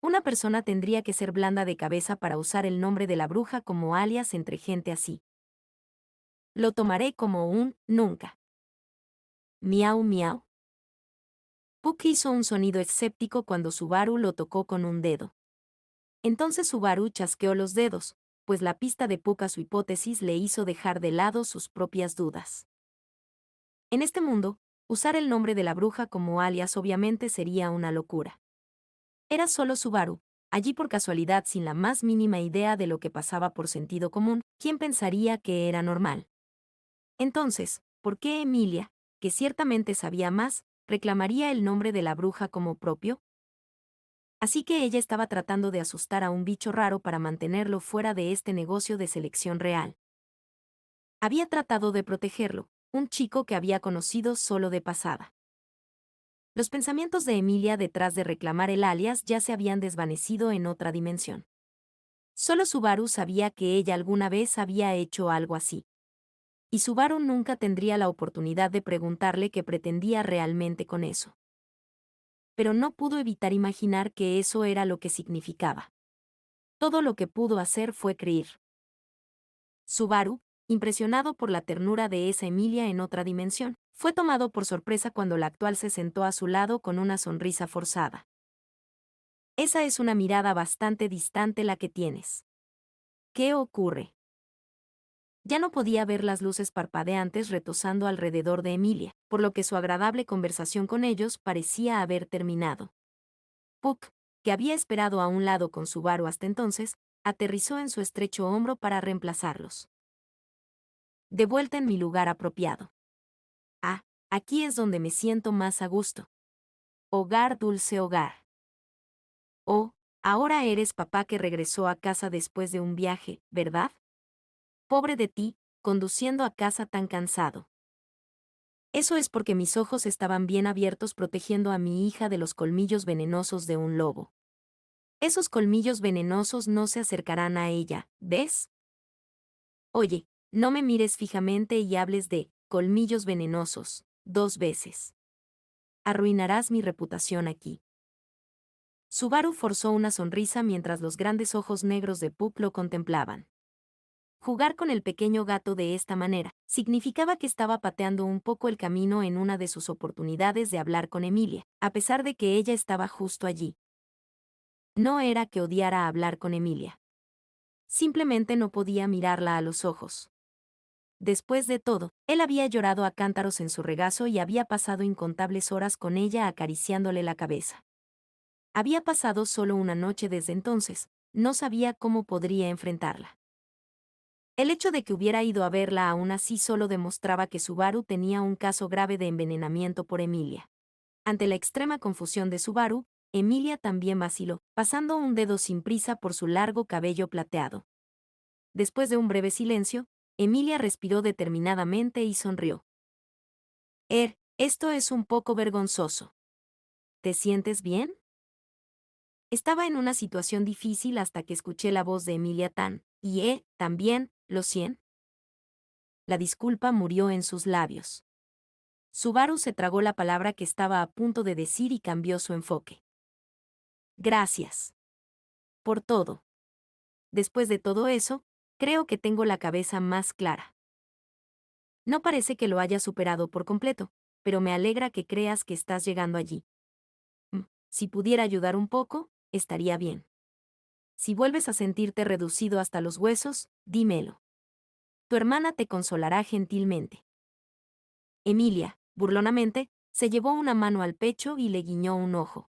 Una persona tendría que ser blanda de cabeza para usar el nombre de la bruja como alias entre gente así. Lo tomaré como un nunca. Miau miau. Puck hizo un sonido escéptico cuando Subaru lo tocó con un dedo. Entonces Subaru chasqueó los dedos, pues la pista de Puck a su hipótesis le hizo dejar de lado sus propias dudas. En este mundo, usar el nombre de la bruja como alias obviamente sería una locura. Era solo Subaru, allí por casualidad sin la más mínima idea de lo que pasaba por sentido común, ¿quién pensaría que era normal? Entonces, ¿por qué Emilia, que ciertamente sabía más, reclamaría el nombre de la bruja como propio? Así que ella estaba tratando de asustar a un bicho raro para mantenerlo fuera de este negocio de selección real. Había tratado de protegerlo, un chico que había conocido solo de pasada. Los pensamientos de Emilia detrás de reclamar el alias ya se habían desvanecido en otra dimensión. Solo Subaru sabía que ella alguna vez había hecho algo así. Y Subaru nunca tendría la oportunidad de preguntarle qué pretendía realmente con eso. Pero no pudo evitar imaginar que eso era lo que significaba. Todo lo que pudo hacer fue creer. Subaru, impresionado por la ternura de esa Emilia en otra dimensión, fue tomado por sorpresa cuando la actual se sentó a su lado con una sonrisa forzada. Esa es una mirada bastante distante la que tienes. ¿Qué ocurre? Ya no podía ver las luces parpadeantes retosando alrededor de Emilia, por lo que su agradable conversación con ellos parecía haber terminado. Puck, que había esperado a un lado con Subaru hasta entonces, aterrizó en su estrecho hombro para reemplazarlos. De vuelta en mi lugar apropiado. Ah, aquí es donde me siento más a gusto. Hogar, dulce hogar. Oh, ahora eres papá que regresó a casa después de un viaje, ¿verdad? Pobre de ti, conduciendo a casa tan cansado. Eso es porque mis ojos estaban bien abiertos protegiendo a mi hija de los colmillos venenosos de un lobo. Esos colmillos venenosos no se acercarán a ella, ¿ves? Oye, no me mires fijamente y hables de colmillos venenosos 2 veces. Arruinarás mi reputación aquí. Subaru forzó una sonrisa mientras los grandes ojos negros de Puck lo contemplaban. Jugar con el pequeño gato de esta manera significaba que estaba pateando un poco el camino en una de sus oportunidades de hablar con Emilia, a pesar de que ella estaba justo allí. No era que odiara hablar con Emilia. Simplemente no podía mirarla a los ojos. Después de todo, él había llorado a cántaros en su regazo y había pasado incontables horas con ella acariciándole la cabeza. Había pasado solo una noche desde entonces, no sabía cómo podría enfrentarla. El hecho de que hubiera ido a verla aún así solo demostraba que Subaru tenía un caso grave de envenenamiento por Emilia. Ante la extrema confusión de Subaru, Emilia también vaciló, pasando un dedo sin prisa por su largo cabello plateado. Después de un breve silencio, Emilia respiró determinadamente y sonrió. Esto es un poco vergonzoso. ¿Te sientes bien? Estaba en una situación difícil hasta que escuché la voz de Emilia Tan, y también, lo siento. La disculpa murió en sus labios. Subaru se tragó la palabra que estaba a punto de decir y cambió su enfoque. Gracias. Por todo. Después de todo eso, creo que tengo la cabeza más clara. No parece que lo haya superado por completo, pero me alegra que creas que estás llegando allí. Si pudiera ayudar un poco, estaría bien. Si vuelves a sentirte reducido hasta los huesos, dímelo. Tu hermana te consolará gentilmente. Emilia, burlonamente, se llevó una mano al pecho y le guiñó un ojo.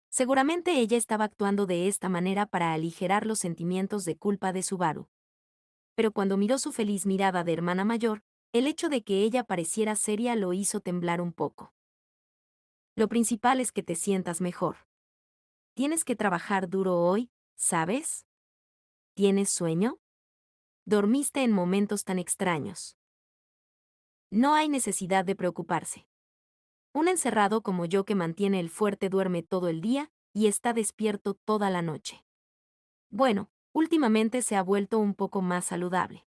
Seguramente ella estaba actuando de esta manera para aligerar los sentimientos de culpa de Subaru. Pero cuando miró su feliz mirada de hermana mayor, el hecho de que ella pareciera seria lo hizo temblar un poco. Lo principal es que te sientas mejor. Tienes que trabajar duro hoy, ¿sabes? ¿Tienes sueño? Dormiste en momentos tan extraños. No hay necesidad de preocuparse. Un encerrado como yo que mantiene el fuerte duerme todo el día y está despierto toda la noche. Bueno, últimamente se ha vuelto un poco más saludable.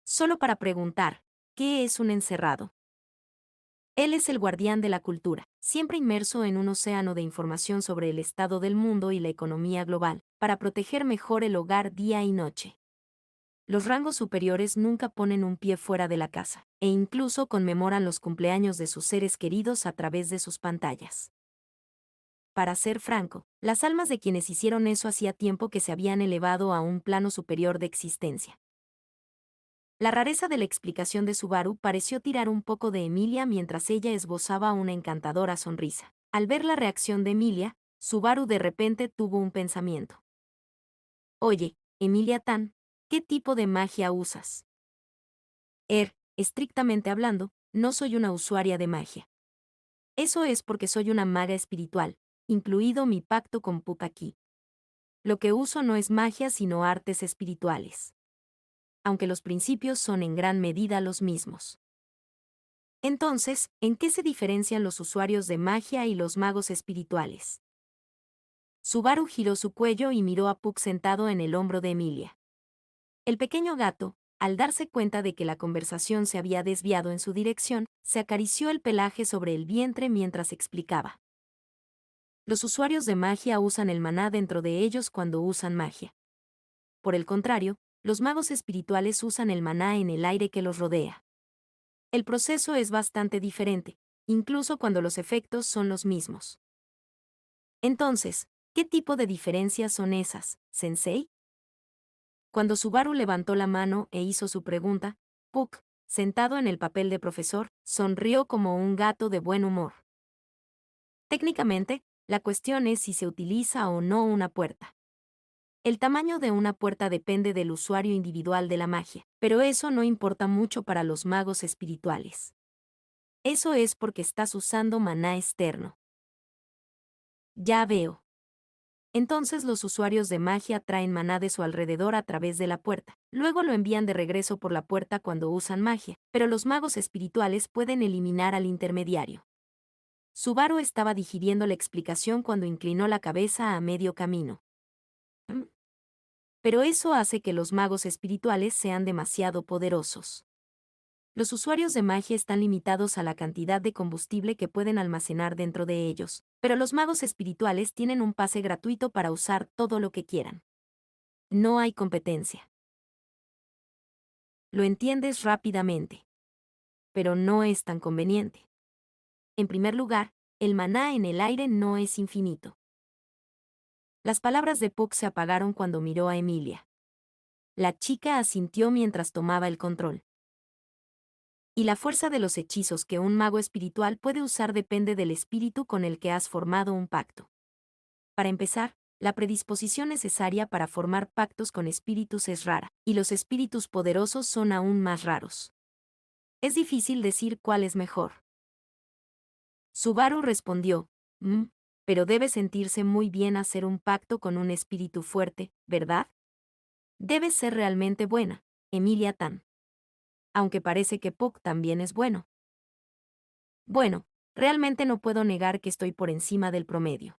Solo para preguntar, ¿qué es un encerrado? Él es el guardián de la cultura, siempre inmerso en un océano de información sobre el estado del mundo y la economía global, para proteger mejor el hogar día y noche. Los rangos superiores nunca ponen un pie fuera de la casa, e incluso conmemoran los cumpleaños de sus seres queridos a través de sus pantallas. Para ser franco, las almas de quienes hicieron eso hacía tiempo que se habían elevado a un plano superior de existencia. La rareza de la explicación de Subaru pareció tirar un poco de Emilia mientras ella esbozaba una encantadora sonrisa. Al ver la reacción de Emilia, Subaru de repente tuvo un pensamiento. Oye, Emilia Tan, ¿qué tipo de magia usas? Estrictamente hablando, no soy una usuaria de magia. Eso es porque soy una maga espiritual, incluido mi pacto con Puck aquí. Lo que uso no es magia sino artes espirituales. Aunque los principios son en gran medida los mismos. Entonces, ¿en qué se diferencian los usuarios de magia y los magos espirituales? Subaru giró su cuello y miró a Puck sentado en el hombro de Emilia. El pequeño gato, al darse cuenta de que la conversación se había desviado en su dirección, se acarició el pelaje sobre el vientre mientras explicaba. Los usuarios de magia usan el maná dentro de ellos cuando usan magia. Por el contrario, los magos espirituales usan el maná en el aire que los rodea. El proceso es bastante diferente, incluso cuando los efectos son los mismos. Entonces, ¿qué tipo de diferencias son esas, Sensei? Cuando Subaru levantó la mano e hizo su pregunta, Puck, sentado en el papel de profesor, sonrió como un gato de buen humor. Técnicamente, la cuestión es si se utiliza o no una puerta. El tamaño de una puerta depende del usuario individual de la magia, pero eso no importa mucho para los magos espirituales. Eso es porque estás usando maná externo. Ya veo. Entonces los usuarios de magia traen maná de su alrededor a través de la puerta. Luego lo envían de regreso por la puerta cuando usan magia, pero los magos espirituales pueden eliminar al intermediario. Subaru estaba digiriendo la explicación cuando inclinó la cabeza a medio camino. Pero eso hace que los magos espirituales sean demasiado poderosos. Los usuarios de magia están limitados a la cantidad de combustible que pueden almacenar dentro de ellos, pero los magos espirituales tienen un pase gratuito para usar todo lo que quieran. No hay competencia. Lo entiendes rápidamente. Pero no es tan conveniente. En primer lugar, el maná en el aire no es infinito. Las palabras de Puck se apagaron cuando miró a Emilia. La chica asintió mientras tomaba el control. Y la fuerza de los hechizos que un mago espiritual puede usar depende del espíritu con el que has formado un pacto. Para empezar, la predisposición necesaria para formar pactos con espíritus es rara, y los espíritus poderosos son aún más raros. Es difícil decir cuál es mejor. Subaru respondió, pero debe sentirse muy bien hacer un pacto con un espíritu fuerte, ¿verdad? Debe ser realmente buena, Emilia Tan. Aunque parece que Puck también es bueno. Bueno, realmente no puedo negar que estoy por encima del promedio.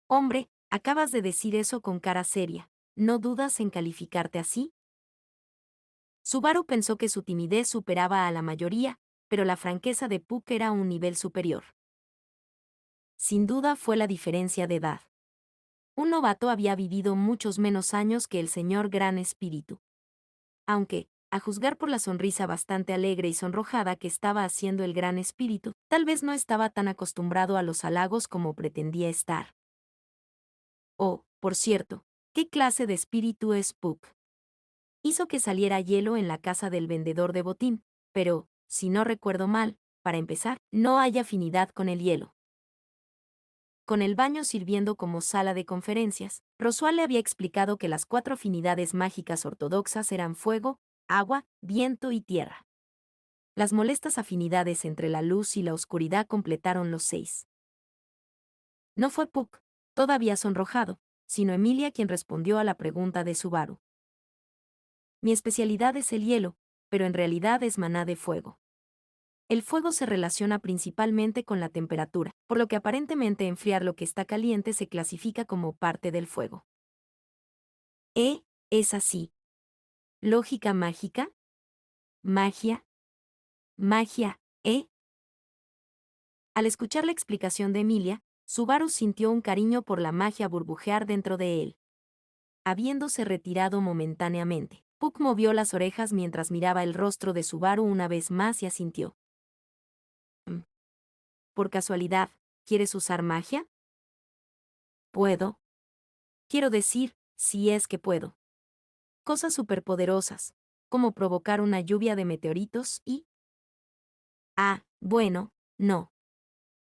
Hombre, acabas de decir eso con cara seria. ¿No dudas en calificarte así? Subaru pensó que su timidez superaba a la mayoría, pero la franqueza de Puck era un nivel superior. Sin duda fue la diferencia de edad. Un novato había vivido muchos menos años que el señor Gran Espíritu. Aunque, a juzgar por la sonrisa bastante alegre y sonrojada que estaba haciendo el Gran Espíritu, tal vez no estaba tan acostumbrado a los halagos como pretendía estar. Oh, por cierto, ¿qué clase de espíritu es Puck? Hizo que saliera hielo en la casa del vendedor de botín, pero, si no recuerdo mal, para empezar, no hay afinidad con el hielo. Con el baño sirviendo como sala de conferencias, Roswell le había explicado que las 4 afinidades mágicas ortodoxas eran fuego, agua, viento y tierra. Las molestas afinidades entre la luz y la oscuridad completaron los 6. No fue Puck, todavía sonrojado, sino Emilia quien respondió a la pregunta de Subaru. Mi especialidad es el hielo, pero en realidad es maná de fuego. El fuego se relaciona principalmente con la temperatura, por lo que aparentemente enfriar lo que está caliente se clasifica como parte del fuego. Es así. ¿Lógica mágica? ¿Magia? ¿Magia? Al escuchar la explicación de Emilia, Subaru sintió un cariño por la magia burbujear dentro de él. Habiéndose retirado momentáneamente, Puck movió las orejas mientras miraba el rostro de Subaru una vez más y asintió. Por casualidad, ¿quieres usar magia? Puedo. Quiero decir, si es que puedo. Cosas superpoderosas, como provocar una lluvia de meteoritos y... Bueno, no.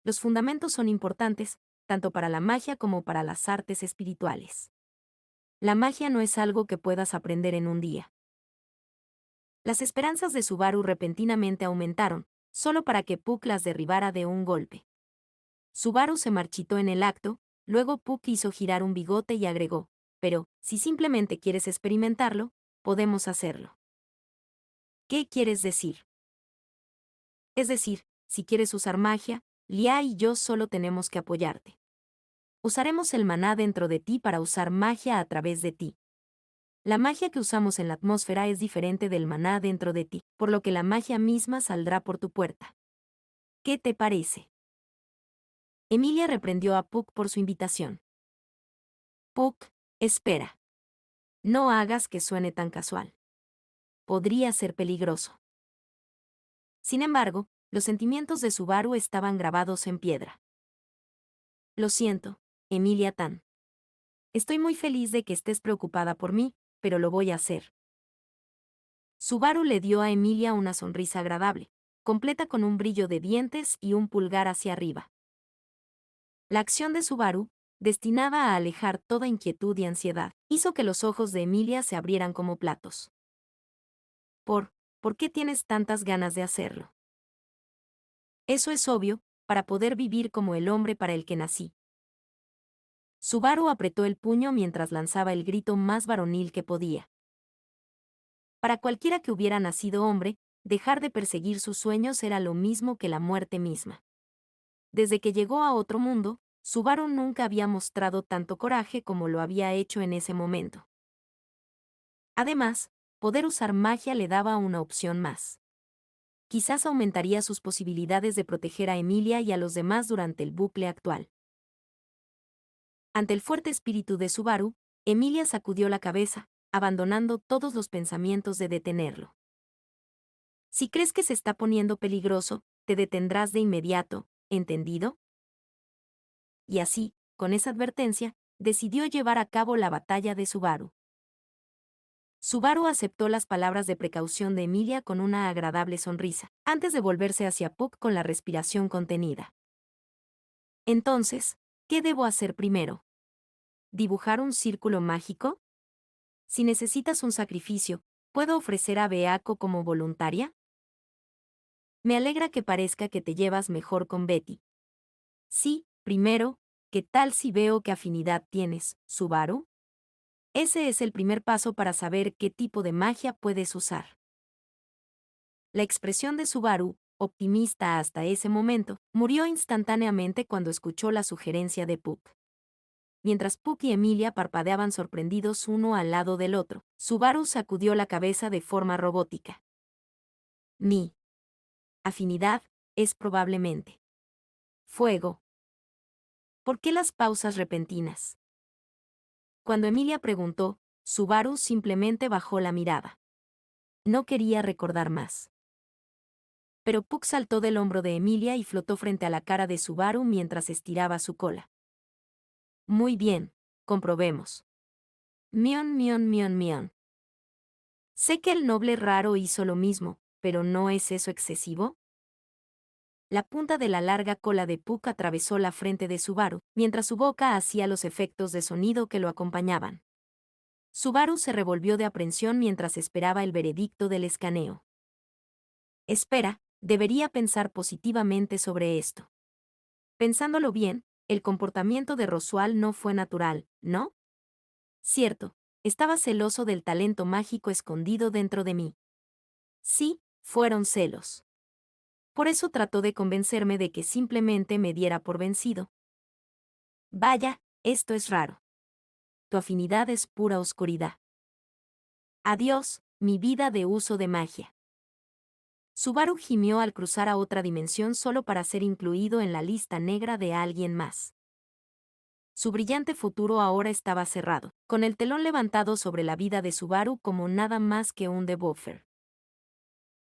Los fundamentos son importantes, tanto para la magia como para las artes espirituales. La magia no es algo que puedas aprender en un día. Las esperanzas de Subaru repentinamente aumentaron, solo para que Puck las derribara de un golpe. Subaru se marchitó en el acto, luego Puck hizo girar un bigote y agregó, pero, si simplemente quieres experimentarlo, podemos hacerlo. ¿Qué quieres decir? Es decir, si quieres usar magia, Lia y yo solo tenemos que apoyarte. Usaremos el maná dentro de ti para usar magia a través de ti. La magia que usamos en la atmósfera es diferente del maná dentro de ti, por lo que la magia misma saldrá por tu puerta. ¿Qué te parece? Emilia reprendió a Puck por su invitación. Puck, espera. No hagas que suene tan casual. Podría ser peligroso. Sin embargo, los sentimientos de Subaru estaban grabados en piedra. Lo siento, Emilia Tan. Estoy muy feliz de que estés preocupada por mí, pero lo voy a hacer. Subaru le dio a Emilia una sonrisa agradable, completa con un brillo de dientes y un pulgar hacia arriba. La acción de Subaru, destinada a alejar toda inquietud y ansiedad, hizo que los ojos de Emilia se abrieran como platos. ¿Por qué tienes tantas ganas de hacerlo? Eso es obvio, para poder vivir como el hombre para el que nací. Subaru apretó el puño mientras lanzaba el grito más varonil que podía. Para cualquiera que hubiera nacido hombre, dejar de perseguir sus sueños era lo mismo que la muerte misma. Desde que llegó a otro mundo, Subaru nunca había mostrado tanto coraje como lo había hecho en ese momento. Además, poder usar magia le daba una opción más. Quizás aumentaría sus posibilidades de proteger a Emilia y a los demás durante el bucle actual. Ante el fuerte espíritu de Subaru, Emilia sacudió la cabeza, abandonando todos los pensamientos de detenerlo. Si crees que se está poniendo peligroso, te detendrás de inmediato, ¿entendido? Y así, con esa advertencia, decidió llevar a cabo la batalla de Subaru. Subaru aceptó las palabras de precaución de Emilia con una agradable sonrisa, antes de volverse hacia Puck con la respiración contenida. Entonces, ¿qué debo hacer primero? ¿Dibujar un círculo mágico? Si necesitas un sacrificio, ¿puedo ofrecer a Beako como voluntaria? Me alegra que parezca que te llevas mejor con Betty. Sí, primero, ¿qué tal si veo qué afinidad tienes, Subaru? Ese es el primer paso para saber qué tipo de magia puedes usar. La expresión de Subaru, optimista hasta ese momento, murió instantáneamente cuando escuchó la sugerencia de Puck. Mientras Puck y Emilia parpadeaban sorprendidos uno al lado del otro, Subaru sacudió la cabeza de forma robótica. Mi afinidad es probablemente fuego. ¿Por qué las pausas repentinas? Cuando Emilia preguntó, Subaru simplemente bajó la mirada. No quería recordar más. Pero Puck saltó del hombro de Emilia y flotó frente a la cara de Subaru mientras estiraba su cola. Muy bien, comprobemos. Mion, mion, mion, mion. Sé que el noble raro hizo lo mismo, pero ¿no es eso excesivo? La punta de la larga cola de Puck atravesó la frente de Subaru, mientras su boca hacía los efectos de sonido que lo acompañaban. Subaru se revolvió de aprensión mientras esperaba el veredicto del escaneo. Espera, debería pensar positivamente sobre esto. Pensándolo bien, el comportamiento de Roswell no fue natural, ¿no? Cierto, estaba celoso del talento mágico escondido dentro de mí. Sí, fueron celos. Por eso trató de convencerme de que simplemente me diera por vencido. Vaya, esto es raro. Tu afinidad es pura oscuridad. Adiós, mi vida de uso de magia. Subaru gimió al cruzar a otra dimensión solo para ser incluido en la lista negra de alguien más. Su brillante futuro ahora estaba cerrado, con el telón levantado sobre la vida de Subaru como nada más que un debuffer.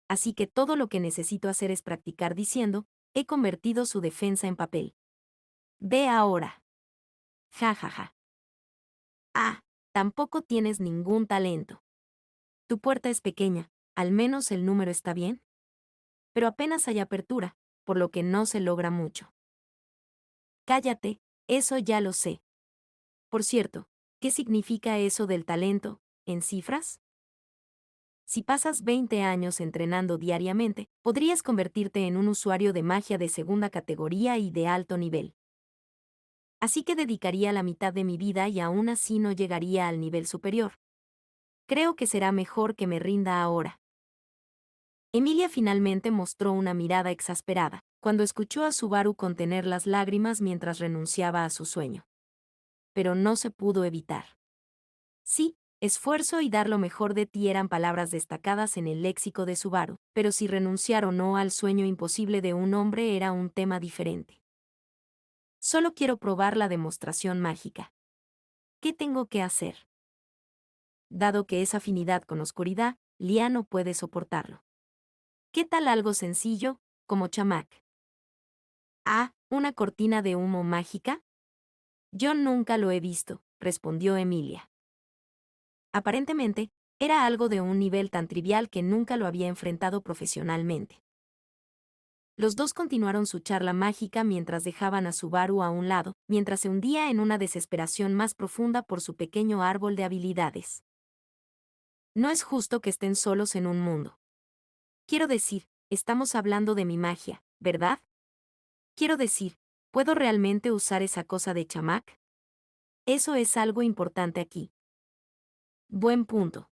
Así que todo lo que necesito hacer es practicar diciendo, he convertido su defensa en papel. Ve ahora. Ja ja ja. Ah, tampoco tienes ningún talento. Tu puerta es pequeña, al menos el número está bien. Pero apenas hay apertura, por lo que no se logra mucho. Cállate, eso ya lo sé. Por cierto, ¿qué significa eso del talento, en cifras? Si pasas 20 años entrenando diariamente, podrías convertirte en un usuario de magia de segunda categoría y de alto nivel. Así que dedicaría la mitad de mi vida y aún así no llegaría al nivel superior. Creo que será mejor que me rinda ahora. Emilia finalmente mostró una mirada exasperada, cuando escuchó a Subaru contener las lágrimas mientras renunciaba a su sueño. Pero no se pudo evitar. Sí, esfuerzo y dar lo mejor de ti eran palabras destacadas en el léxico de Subaru, pero si renunciar o no al sueño imposible de un hombre era un tema diferente. Solo quiero probar la demostración mágica. ¿Qué tengo que hacer? Dado que es afinidad con oscuridad, Lia no puede soportarlo. ¿Qué tal algo sencillo, como chamac? Ah, ¿una cortina de humo mágica? Yo nunca lo he visto, respondió Emilia. Aparentemente, era algo de un nivel tan trivial que nunca lo había enfrentado profesionalmente. Los dos continuaron su charla mágica mientras dejaban a Subaru a un lado, mientras se hundía en una desesperación más profunda por su pequeño árbol de habilidades. No es justo que estén solos en un mundo. Quiero decir, estamos hablando de mi magia, ¿verdad? Quiero decir, ¿puedo realmente usar esa cosa de chamac? Eso es algo importante aquí. Buen punto.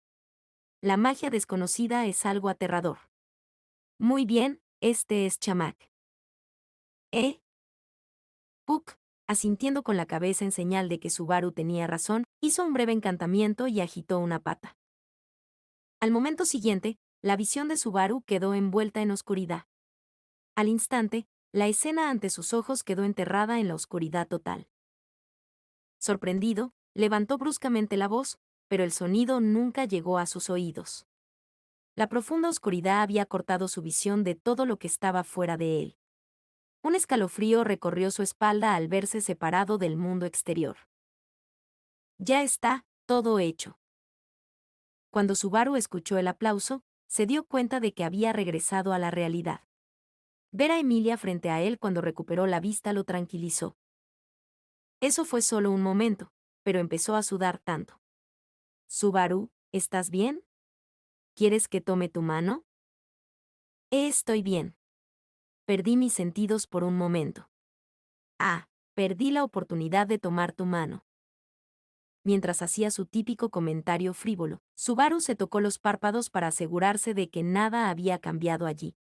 La magia desconocida es algo aterrador. Muy bien, este es Chamak. ¿Eh? Puck, asintiendo con la cabeza en señal de que Subaru tenía razón, hizo un breve encantamiento y agitó una pata. Al momento siguiente, la visión de Subaru quedó envuelta en oscuridad. Al instante, la escena ante sus ojos quedó enterrada en la oscuridad total. Sorprendido, levantó bruscamente la voz, pero el sonido nunca llegó a sus oídos. La profunda oscuridad había cortado su visión de todo lo que estaba fuera de él. Un escalofrío recorrió su espalda al verse separado del mundo exterior. Ya está, todo hecho. Cuando Subaru escuchó el aplauso, se dio cuenta de que había regresado a la realidad. Ver a Emilia frente a él cuando recuperó la vista lo tranquilizó. Eso fue solo un momento, pero empezó a sudar tanto. Subaru, ¿estás bien? ¿Quieres que tome tu mano? Estoy bien. Perdí mis sentidos por un momento. Ah, perdí la oportunidad de tomar tu mano. Mientras hacía su típico comentario frívolo, Subaru se tocó los párpados para asegurarse de que nada había cambiado allí.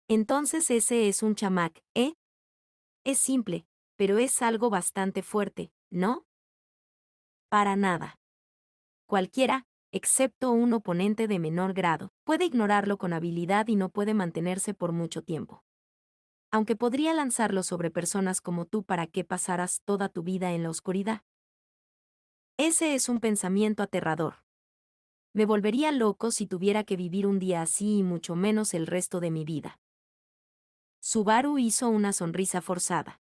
Entonces ese es un chamac, ¿eh? Es simple, pero es algo bastante fuerte, ¿no? Para nada. Cualquiera, excepto un oponente de menor grado, puede ignorarlo con habilidad y no puede mantenerse por mucho tiempo. Aunque podría lanzarlo sobre personas como tú para que pasaras toda tu vida en la oscuridad. Ese es un pensamiento aterrador. Me volvería loco si tuviera que vivir un día así y mucho menos el resto de mi vida. Subaru hizo una sonrisa forzada.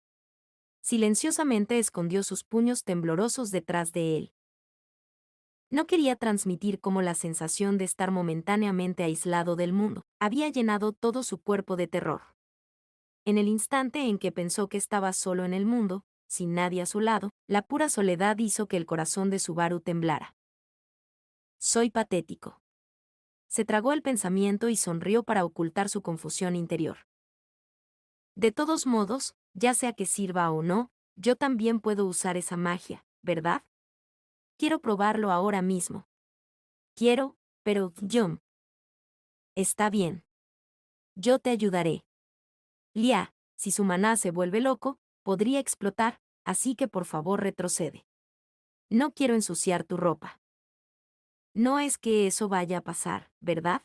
Silenciosamente escondió sus puños temblorosos detrás de él. No quería transmitir cómo la sensación de estar momentáneamente aislado del mundo había llenado todo su cuerpo de terror. En el instante en que pensó que estaba solo en el mundo, sin nadie a su lado, la pura soledad hizo que el corazón de Subaru temblara. Soy patético. Se tragó el pensamiento y sonrió para ocultar su confusión interior. De todos modos, ya sea que sirva o no, yo también puedo usar esa magia, ¿verdad? Quiero probarlo ahora mismo. Quiero, pero, John. Está bien. Yo te ayudaré. Lia, si su maná se vuelve loco, podría explotar, así que por favor retrocede. No quiero ensuciar tu ropa. No es que eso vaya a pasar, ¿verdad?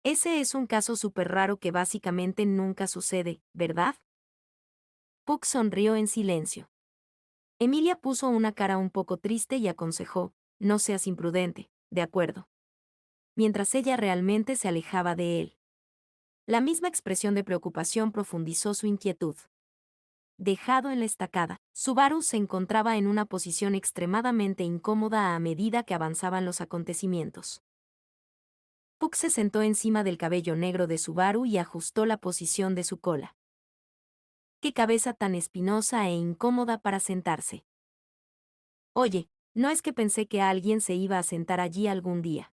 Ese es un caso súper raro que básicamente nunca sucede, ¿verdad? Puck sonrió en silencio. Emilia puso una cara un poco triste y aconsejó, no seas imprudente, de acuerdo. Mientras ella realmente se alejaba de él. La misma expresión de preocupación profundizó su inquietud. Dejado en la estacada, Subaru se encontraba en una posición extremadamente incómoda a medida que avanzaban los acontecimientos. Puck se sentó encima del cabello negro de Subaru y ajustó la posición de su cola. ¡Qué cabeza tan espinosa e incómoda para sentarse! Oye, no es que pensé que alguien se iba a sentar allí algún día.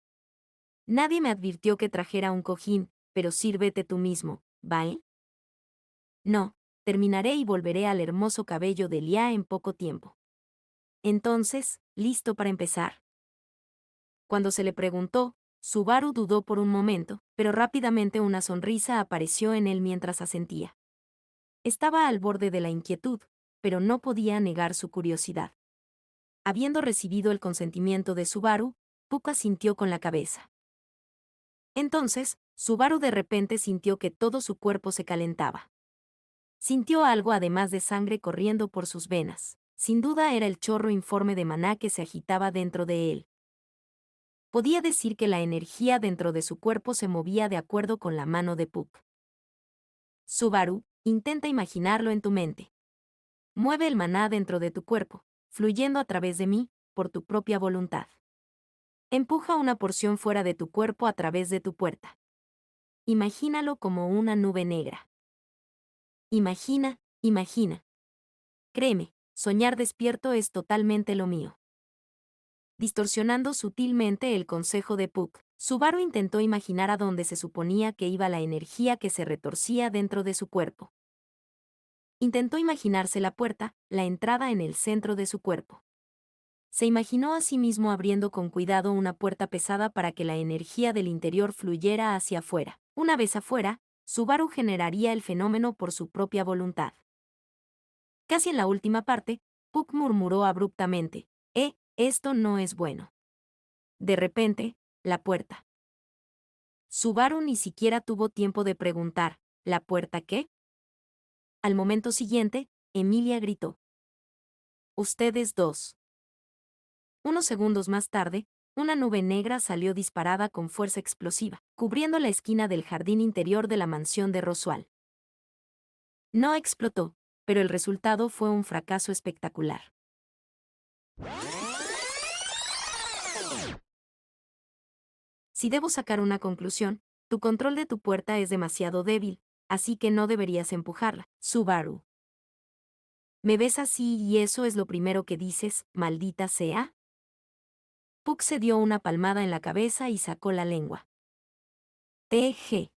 Nadie me advirtió que trajera un cojín, pero sírvete tú mismo, ¿vale? No, terminaré y volveré al hermoso cabello de Lia en poco tiempo. Entonces, ¿listo para empezar? Cuando se le preguntó, Subaru dudó por un momento, pero rápidamente una sonrisa apareció en él mientras asentía. Estaba al borde de la inquietud, pero no podía negar su curiosidad. Habiendo recibido el consentimiento de Subaru, Puck asintió con la cabeza. Entonces, Subaru de repente sintió que todo su cuerpo se calentaba. Sintió algo además de sangre corriendo por sus venas. Sin duda era el chorro informe de maná que se agitaba dentro de él. Podía decir que la energía dentro de su cuerpo se movía de acuerdo con la mano de Puck. Subaru, intenta imaginarlo en tu mente. Mueve el maná dentro de tu cuerpo, fluyendo a través de mí, por tu propia voluntad. Empuja una porción fuera de tu cuerpo a través de tu puerta. Imagínalo como una nube negra. Imagina, imagina. Créeme, soñar despierto es totalmente lo mío. Distorsionando sutilmente el consejo de Puck, Subaru intentó imaginar a dónde se suponía que iba la energía que se retorcía dentro de su cuerpo. Intentó imaginarse la puerta, la entrada en el centro de su cuerpo. Se imaginó a sí mismo abriendo con cuidado una puerta pesada para que la energía del interior fluyera hacia afuera. Una vez afuera, Subaru generaría el fenómeno por su propia voluntad. Casi en la última parte, Puck murmuró abruptamente, esto no es bueno. De repente, la puerta. Subaru ni siquiera tuvo tiempo de preguntar, ¿la puerta qué? Al momento siguiente, Emilia gritó. Ustedes dos. Unos segundos más tarde, una nube negra salió disparada con fuerza explosiva, cubriendo la esquina del jardín interior de la mansión de Roswell. No explotó, pero el resultado fue un fracaso espectacular. Si debo sacar una conclusión, tu control de tu puerta es demasiado débil, así que no deberías empujarla, Subaru. ¿Me ves así y eso es lo primero que dices, maldita sea? Puck se dio una palmada en la cabeza y sacó la lengua. TG.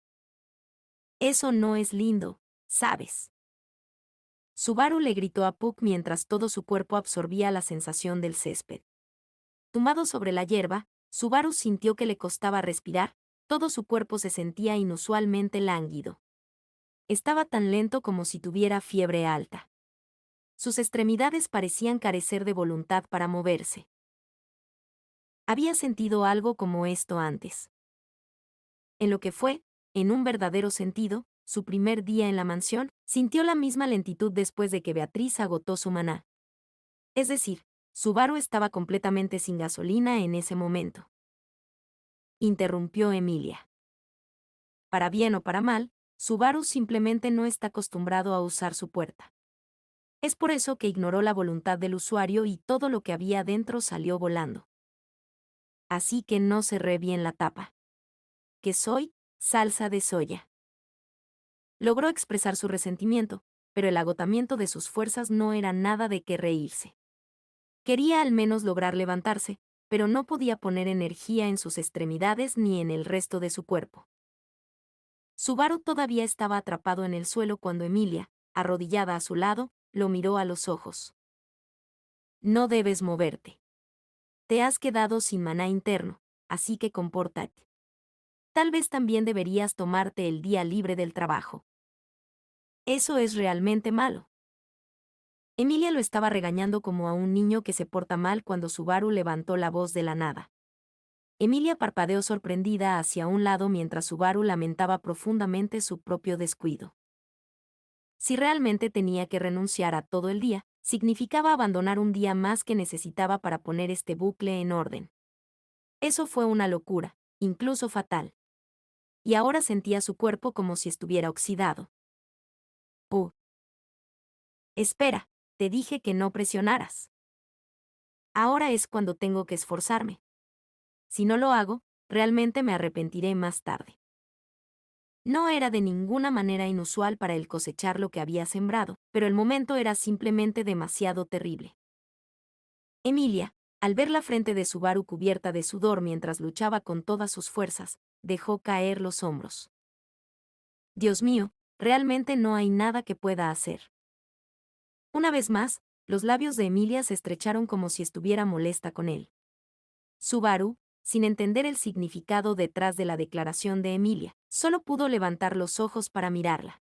Eso no es lindo, ¿sabes? Subaru le gritó a Puck mientras todo su cuerpo absorbía la sensación del césped. Tumbado sobre la hierba, Subaru sintió que le costaba respirar, todo su cuerpo se sentía inusualmente lánguido. Estaba tan lento como si tuviera fiebre alta. Sus extremidades parecían carecer de voluntad para moverse. Había sentido algo como esto antes. En lo que fue, en un verdadero sentido, su primer día en la mansión, sintió la misma lentitud después de que Beatriz agotó su maná. Es decir, Subaru estaba completamente sin gasolina en ese momento. Interrumpió Emilia. Para bien o para mal, Subaru simplemente no está acostumbrado a usar su puerta. Es por eso que ignoró la voluntad del usuario y todo lo que había dentro salió volando. Así que no cerré bien la tapa. ¿Qué soy? Salsa de soya. Logró expresar su resentimiento, pero el agotamiento de sus fuerzas no era nada de qué reírse. Quería al menos lograr levantarse, pero no podía poner energía en sus extremidades ni en el resto de su cuerpo. Subaru todavía estaba atrapado en el suelo cuando Emilia, arrodillada a su lado, lo miró a los ojos. No debes moverte. Te has quedado sin maná interno, así que compórtate. Tal vez también deberías tomarte el día libre del trabajo. Eso es realmente malo. Emilia lo estaba regañando como a un niño que se porta mal cuando Subaru levantó la voz de la nada. Emilia parpadeó sorprendida hacia un lado mientras Subaru lamentaba profundamente su propio descuido. Si realmente tenía que renunciar a todo el día, significaba abandonar un día más que necesitaba para poner este bucle en orden. Eso fue una locura, incluso fatal. Y ahora sentía su cuerpo como si estuviera oxidado. Espera, te dije que no presionaras. Ahora es cuando tengo que esforzarme. Si no lo hago, realmente me arrepentiré más tarde. No era de ninguna manera inusual para él cosechar lo que había sembrado, pero el momento era simplemente demasiado terrible. Emilia, al ver la frente de Subaru cubierta de sudor mientras luchaba con todas sus fuerzas, dejó caer los hombros. Dios mío, realmente no hay nada que pueda hacer. Una vez más, los labios de Emilia se estrecharon como si estuviera molesta con él. Subaru, sin entender el significado detrás de la declaración de Emilia, solo pudo levantar los ojos para mirarla.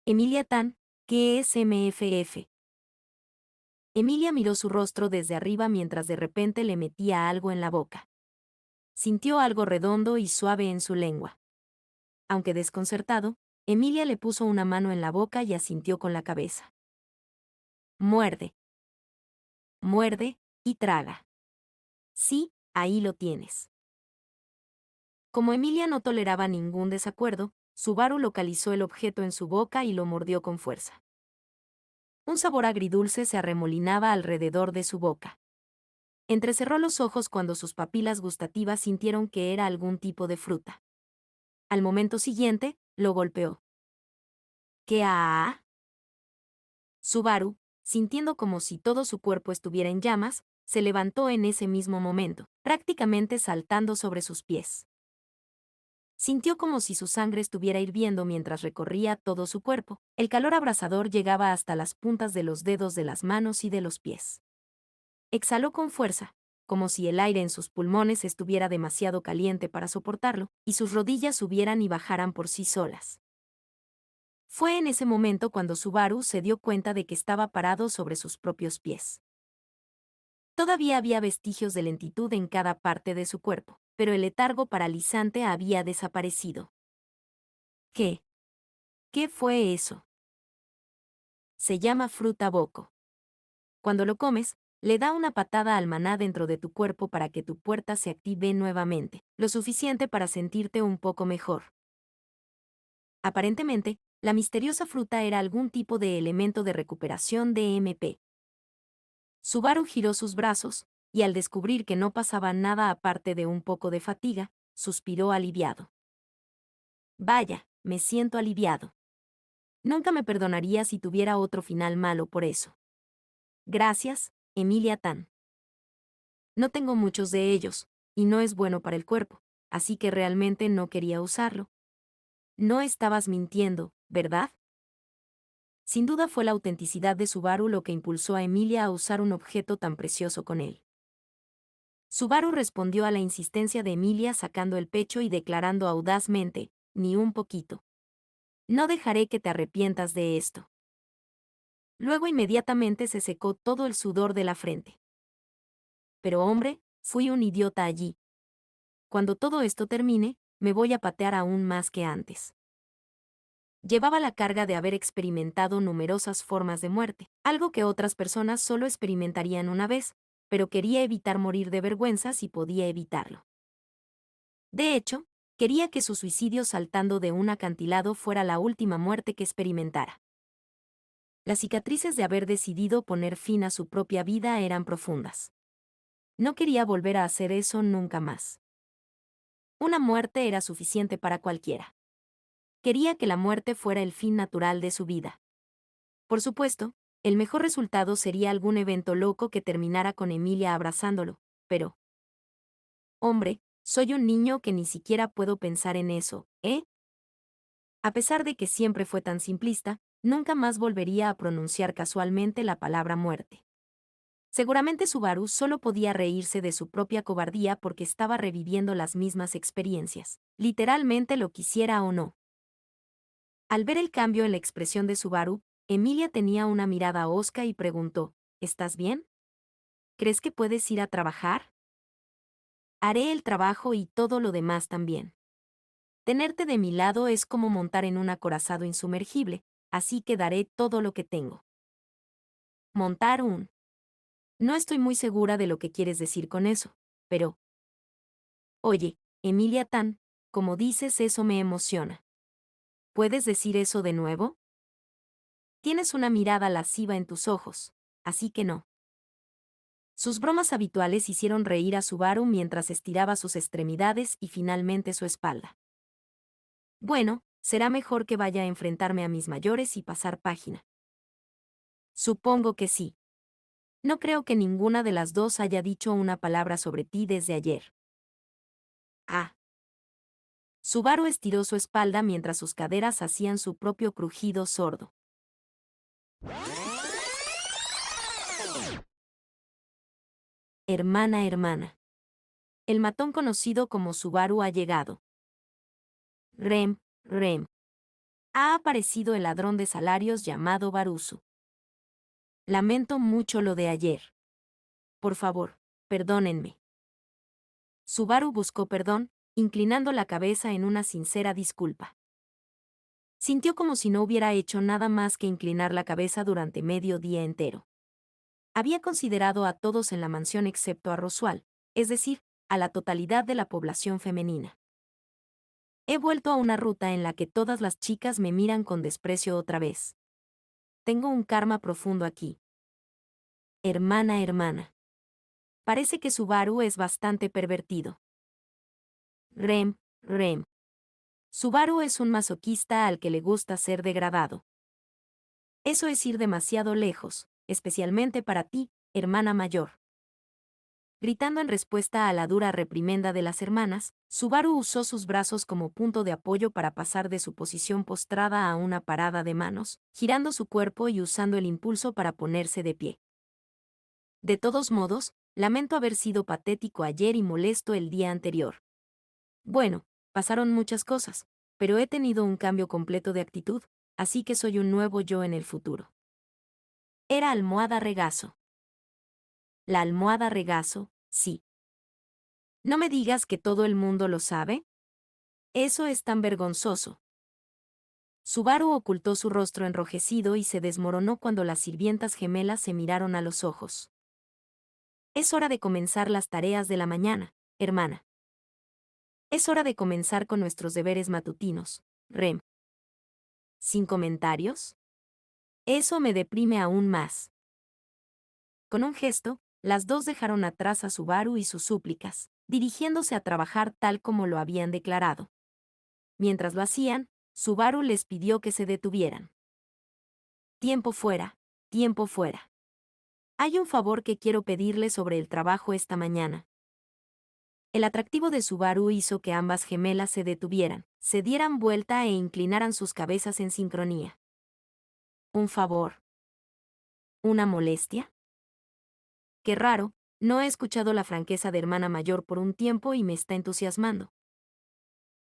Emilia Tan, ¿qué es MFF? Emilia miró su rostro desde arriba mientras de repente le metía algo en la boca. Sintió algo redondo y suave en su lengua. Aunque desconcertado, Emilia le puso una mano en la boca y asintió con la cabeza. Muerde. Muerde y traga. Sí, ahí lo tienes. Como Emilia no toleraba ningún desacuerdo, Subaru localizó el objeto en su boca y lo mordió con fuerza. Un sabor agridulce se arremolinaba alrededor de su boca. Entrecerró los ojos cuando sus papilas gustativas sintieron que era algún tipo de fruta. Al momento siguiente, lo golpeó. ¿Qué ha? Subaru, sintiendo como si todo su cuerpo estuviera en llamas, se levantó en ese mismo momento, prácticamente saltando sobre sus pies. Sintió como si su sangre estuviera hirviendo mientras recorría todo su cuerpo. El calor abrasador llegaba hasta las puntas de los dedos de las manos y de los pies. Exhaló con fuerza, como si el aire en sus pulmones estuviera demasiado caliente para soportarlo, y sus rodillas subieran y bajaran por sí solas. Fue en ese momento cuando Subaru se dio cuenta de que estaba parado sobre sus propios pies. Todavía había vestigios de lentitud en cada parte de su cuerpo, pero el letargo paralizante había desaparecido. ¿Qué? ¿Qué fue eso? Se llama fruta boko. Cuando lo comes, le da una patada al maná dentro de tu cuerpo para que tu puerta se active nuevamente, lo suficiente para sentirte un poco mejor. Aparentemente, la misteriosa fruta era algún tipo de elemento de recuperación de MP. Subaru giró sus brazos, y al descubrir que no pasaba nada aparte de un poco de fatiga, suspiró aliviado. Vaya, me siento aliviado. Nunca me perdonaría si tuviera otro final malo por eso. Gracias, Emilia Tan. No tengo muchos de ellos, y no es bueno para el cuerpo, así que realmente no quería usarlo. No estabas mintiendo, ¿verdad? Sin duda fue la autenticidad de Subaru lo que impulsó a Emilia a usar un objeto tan precioso con él. Subaru respondió a la insistencia de Emilia sacando el pecho y declarando audazmente, ni un poquito. No dejaré que te arrepientas de esto. Luego inmediatamente se secó todo el sudor de la frente. Pero hombre, fui un idiota allí. Cuando todo esto termine, me voy a patear aún más que antes. Llevaba la carga de haber experimentado numerosas formas de muerte, algo que otras personas solo experimentarían una vez, pero quería evitar morir de vergüenza si podía evitarlo. De hecho, quería que su suicidio saltando de un acantilado fuera la última muerte que experimentara. Las cicatrices de haber decidido poner fin a su propia vida eran profundas. No quería volver a hacer eso nunca más. Una muerte era suficiente para cualquiera. Quería que la muerte fuera el fin natural de su vida. Por supuesto, el mejor resultado sería algún evento loco que terminara con Emilia abrazándolo, pero... Hombre, soy un niño que ni siquiera puedo pensar en eso, ¿eh? A pesar de que siempre fue tan simplista, nunca más volvería a pronunciar casualmente la palabra muerte. Seguramente Subaru solo podía reírse de su propia cobardía porque estaba reviviendo las mismas experiencias, literalmente lo quisiera o no. Al ver el cambio en la expresión de Subaru, Emilia tenía una mirada hosca y preguntó, ¿estás bien? ¿Crees que puedes ir a trabajar? Haré el trabajo y todo lo demás también. Tenerte de mi lado es como montar en un acorazado insumergible, así que daré todo lo que tengo. Montar un... No estoy muy segura de lo que quieres decir con eso, pero... Oye, Emilia Tan, como dices eso me emociona. ¿Puedes decir eso de nuevo? Tienes una mirada lasciva en tus ojos, así que no. Sus bromas habituales hicieron reír a Subaru mientras estiraba sus extremidades y finalmente su espalda. Bueno, será mejor que vaya a enfrentarme a mis mayores y pasar página. Supongo que sí. No creo que ninguna de las dos haya dicho una palabra sobre ti desde ayer. Ah. Subaru estiró su espalda mientras sus caderas hacían su propio crujido sordo. Hermana, hermana. El matón conocido como Subaru ha llegado. Rem, Rem. Ha aparecido el ladrón de salarios llamado Barusu. Lamento mucho lo de ayer. Por favor, perdónenme. Subaru buscó perdón, inclinando la cabeza en una sincera disculpa. Sintió como si no hubiera hecho nada más que inclinar la cabeza durante medio día entero. Había considerado a todos en la mansión excepto a Rosual, es decir, a la totalidad de la población femenina. He vuelto a una ruta en la que todas las chicas me miran con desprecio otra vez. Tengo un karma profundo aquí. Hermana, hermana. Parece que Subaru es bastante pervertido. Rem, Rem. Subaru es un masoquista al que le gusta ser degradado. Eso es ir demasiado lejos, especialmente para ti, hermana mayor. Gritando en respuesta a la dura reprimenda de las hermanas, Subaru usó sus brazos como punto de apoyo para pasar de su posición postrada a una parada de manos, girando su cuerpo y usando el impulso para ponerse de pie. De todos modos, lamento haber sido patético ayer y molesto el día anterior. Bueno, pasaron muchas cosas, pero he tenido un cambio completo de actitud, así que soy un nuevo yo en el futuro. Era almohada regazo. La almohada regazo, sí. No me digas que todo el mundo lo sabe. Eso es tan vergonzoso. Subaru ocultó su rostro enrojecido y se desmoronó cuando las sirvientas gemelas se miraron a los ojos. Es hora de comenzar las tareas de la mañana, hermana. Es hora de comenzar con nuestros deberes matutinos, Rem. ¿Sin comentarios? Eso me deprime aún más. Con un gesto, las dos dejaron atrás a Subaru y sus súplicas, dirigiéndose a trabajar tal como lo habían declarado. Mientras lo hacían, Subaru les pidió que se detuvieran. Tiempo fuera, tiempo fuera. Hay un favor que quiero pedirle sobre el trabajo esta mañana. El atractivo de Subaru hizo que ambas gemelas se detuvieran, se dieran vuelta e inclinaran sus cabezas en sincronía. ¿Un favor? ¿Una molestia? Qué raro, no he escuchado la franqueza de hermana mayor por un tiempo y me está entusiasmando.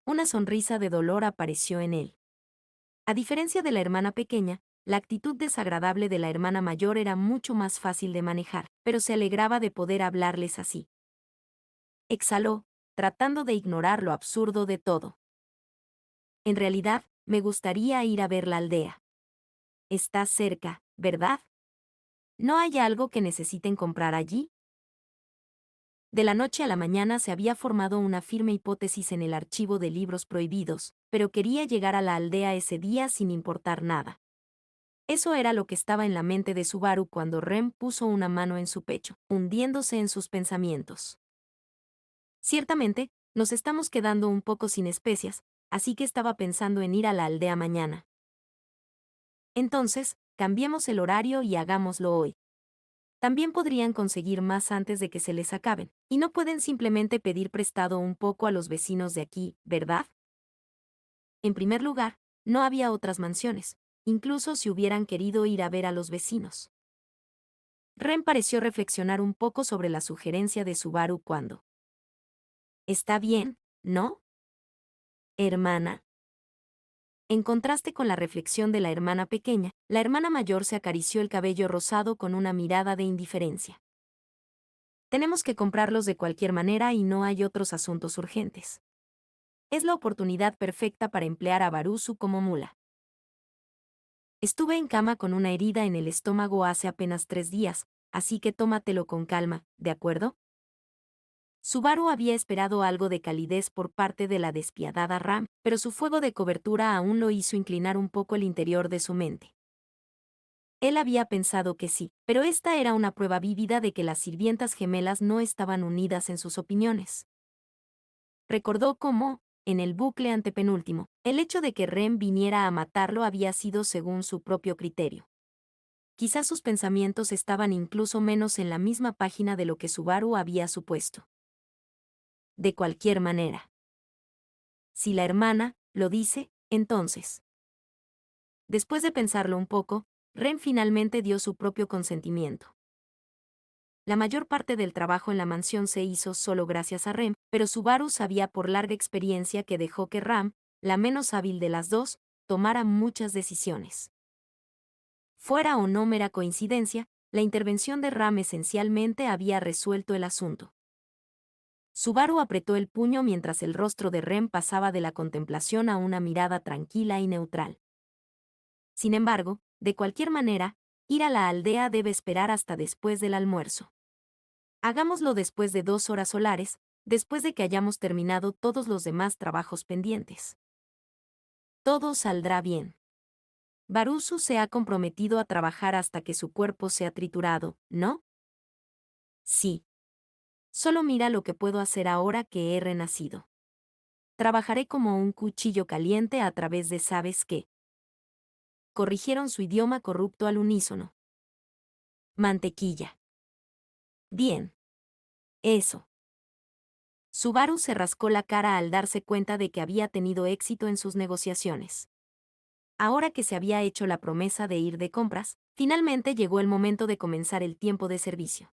Una sonrisa de dolor apareció en él. A diferencia de la hermana pequeña, la actitud desagradable de la hermana mayor era mucho más fácil de manejar, pero se alegraba de poder hablarles así. Exhaló, tratando de ignorar lo absurdo de todo. En realidad, me gustaría ir a ver la aldea. Está cerca, ¿verdad? ¿No hay algo que necesiten comprar allí? De la noche a la mañana se había formado una firme hipótesis en el archivo de libros prohibidos, pero quería llegar a la aldea ese día sin importar nada. Eso era lo que estaba en la mente de Subaru cuando Rem puso una mano en su pecho, hundiéndose en sus pensamientos. Ciertamente, nos estamos quedando un poco sin especias, así que estaba pensando en ir a la aldea mañana. Entonces, cambiemos el horario y hagámoslo hoy. También podrían conseguir más antes de que se les acaben, y no pueden simplemente pedir prestado un poco a los vecinos de aquí, ¿verdad? En primer lugar, no había otras mansiones, incluso si hubieran querido ir a ver a los vecinos. Ren pareció reflexionar un poco sobre la sugerencia de Subaru cuando. Está bien, ¿no? Hermana. En contraste con la reflexión de la hermana pequeña, la hermana mayor se acarició el cabello rosado con una mirada de indiferencia. Tenemos que comprarlos de cualquier manera y no hay otros asuntos urgentes. Es la oportunidad perfecta para emplear a Barusu como mula. Estuve en cama con una herida en el estómago hace apenas 3 días, así que tómatelo con calma, ¿de acuerdo? Subaru había esperado algo de calidez por parte de la despiadada Ram, pero su fuego de cobertura aún lo hizo inclinar un poco el interior de su mente. Él había pensado que sí, pero esta era una prueba vívida de que las sirvientas gemelas no estaban unidas en sus opiniones. Recordó cómo, en el bucle antepenúltimo, el hecho de que Rem viniera a matarlo había sido según su propio criterio. Quizás sus pensamientos estaban incluso menos en la misma página de lo que Subaru había supuesto. De cualquier manera. Si la hermana lo dice, entonces. Después de pensarlo un poco, Ren finalmente dio su propio consentimiento. La mayor parte del trabajo en la mansión se hizo solo gracias a Rem, pero Subaru sabía por larga experiencia que dejó que Ram, la menos hábil de las dos, tomara muchas decisiones. Fuera o no mera coincidencia, la intervención de Ram esencialmente había resuelto el asunto. Subaru apretó el puño mientras el rostro de Rem pasaba de la contemplación a una mirada tranquila y neutral. Sin embargo, de cualquier manera, ir a la aldea debe esperar hasta después del almuerzo. Hagámoslo después de 2 horas solares, después de que hayamos terminado todos los demás trabajos pendientes. Todo saldrá bien. Barusu se ha comprometido a trabajar hasta que su cuerpo sea triturado, ¿no? Sí. Solo mira lo que puedo hacer ahora que he renacido. Trabajaré como un cuchillo caliente a través de ¿sabes qué? Corrigieron su idioma corrupto al unísono. Mantequilla. Bien. Eso. Subaru se rascó la cara al darse cuenta de que había tenido éxito en sus negociaciones. Ahora que se había hecho la promesa de ir de compras, finalmente llegó el momento de comenzar el tiempo de servicio.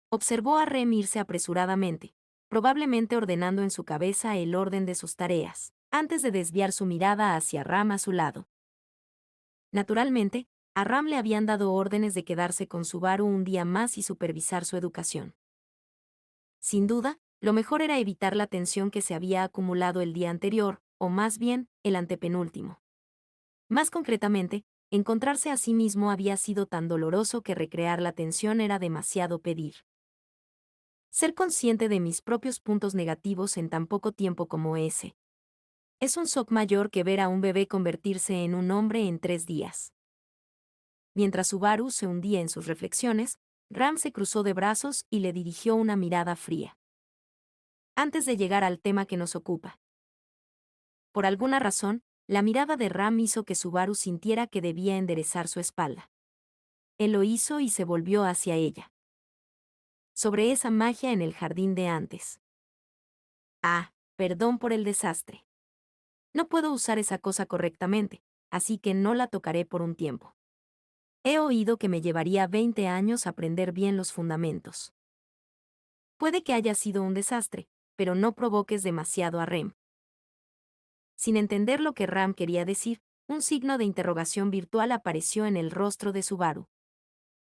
Observó a Rem irse apresuradamente, probablemente ordenando en su cabeza el orden de sus tareas, antes de desviar su mirada hacia Ram a su lado. Naturalmente, a Ram le habían dado órdenes de quedarse con Subaru un día más y supervisar su educación. Sin duda, lo mejor era evitar la tensión que se había acumulado el día anterior, o más bien, el antepenúltimo. Más concretamente, encontrarse a sí mismo había sido tan doloroso que recrear la tensión era demasiado pedir. Ser consciente de mis propios puntos negativos en tan poco tiempo como ese. Es un shock mayor que ver a un bebé convertirse en un hombre en 3 días. Mientras Subaru se hundía en sus reflexiones, Ram se cruzó de brazos y le dirigió una mirada fría. Antes de llegar al tema que nos ocupa. Por alguna razón, la mirada de Ram hizo que Subaru sintiera que debía enderezar su espalda. Él lo hizo y se volvió hacia ella. Sobre esa magia en el jardín de antes. Ah, perdón por el desastre. No puedo usar esa cosa correctamente, así que no la tocaré por un tiempo. He oído que me llevaría 20 años aprender bien los fundamentos. Puede que haya sido un desastre, pero no provoques demasiado a Rem. Sin entender lo que Ram quería decir, un signo de interrogación virtual apareció en el rostro de Subaru.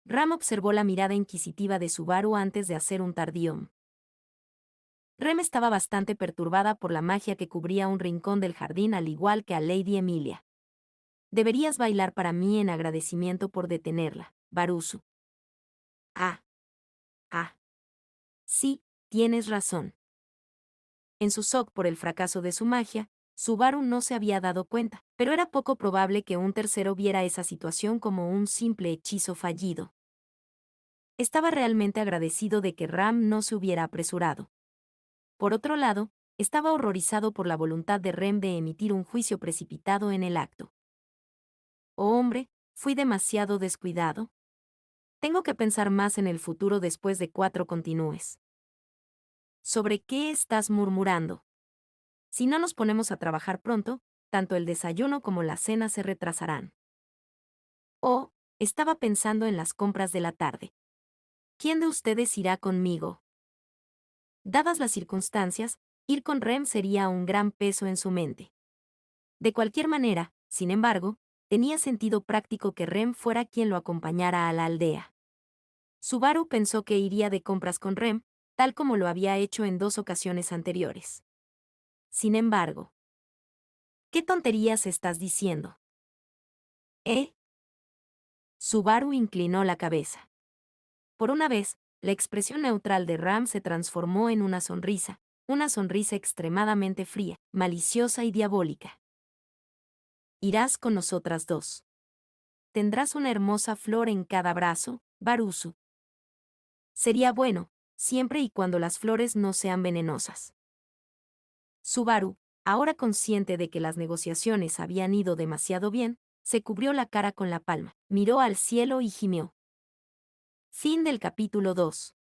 Ram observó la mirada inquisitiva de Subaru antes de hacer un tardío. Rem estaba bastante perturbada por la magia que cubría un rincón del jardín al igual que a Lady Emilia. Deberías bailar para mí en agradecimiento por detenerla, Barusu. Ah. Ah. Sí, tienes razón. En su shock por el fracaso de su magia, Subaru no se había dado cuenta, pero era poco probable que un tercero viera esa situación como un simple hechizo fallido. Estaba realmente agradecido de que Ram no se hubiera apresurado. Por otro lado, estaba horrorizado por la voluntad de Rem de emitir un juicio precipitado en el acto. Oh hombre, fui demasiado descuidado. Tengo que pensar más en el futuro después de 4 continúes. ¿Sobre qué estás murmurando? Si no nos ponemos a trabajar pronto, tanto el desayuno como la cena se retrasarán. Oh, estaba pensando en las compras de la tarde. ¿Quién de ustedes irá conmigo? Dadas las circunstancias, ir con Rem sería un gran peso en su mente. De cualquier manera, sin embargo, tenía sentido práctico que Rem fuera quien lo acompañara a la aldea. Subaru pensó que iría de compras con Rem, tal como lo había hecho en 2 ocasiones anteriores. Sin embargo, ¿qué tonterías estás diciendo? ¿Eh? Subaru inclinó la cabeza. Por una vez, la expresión neutral de Ram se transformó en una sonrisa extremadamente fría, maliciosa y diabólica. Irás con nosotras dos. Tendrás una hermosa flor en cada brazo, Barusu. Sería bueno, siempre y cuando las flores no sean venenosas. Subaru, ahora consciente de que las negociaciones habían ido demasiado bien, se cubrió la cara con la palma, miró al cielo y gimió. Fin del capítulo 2.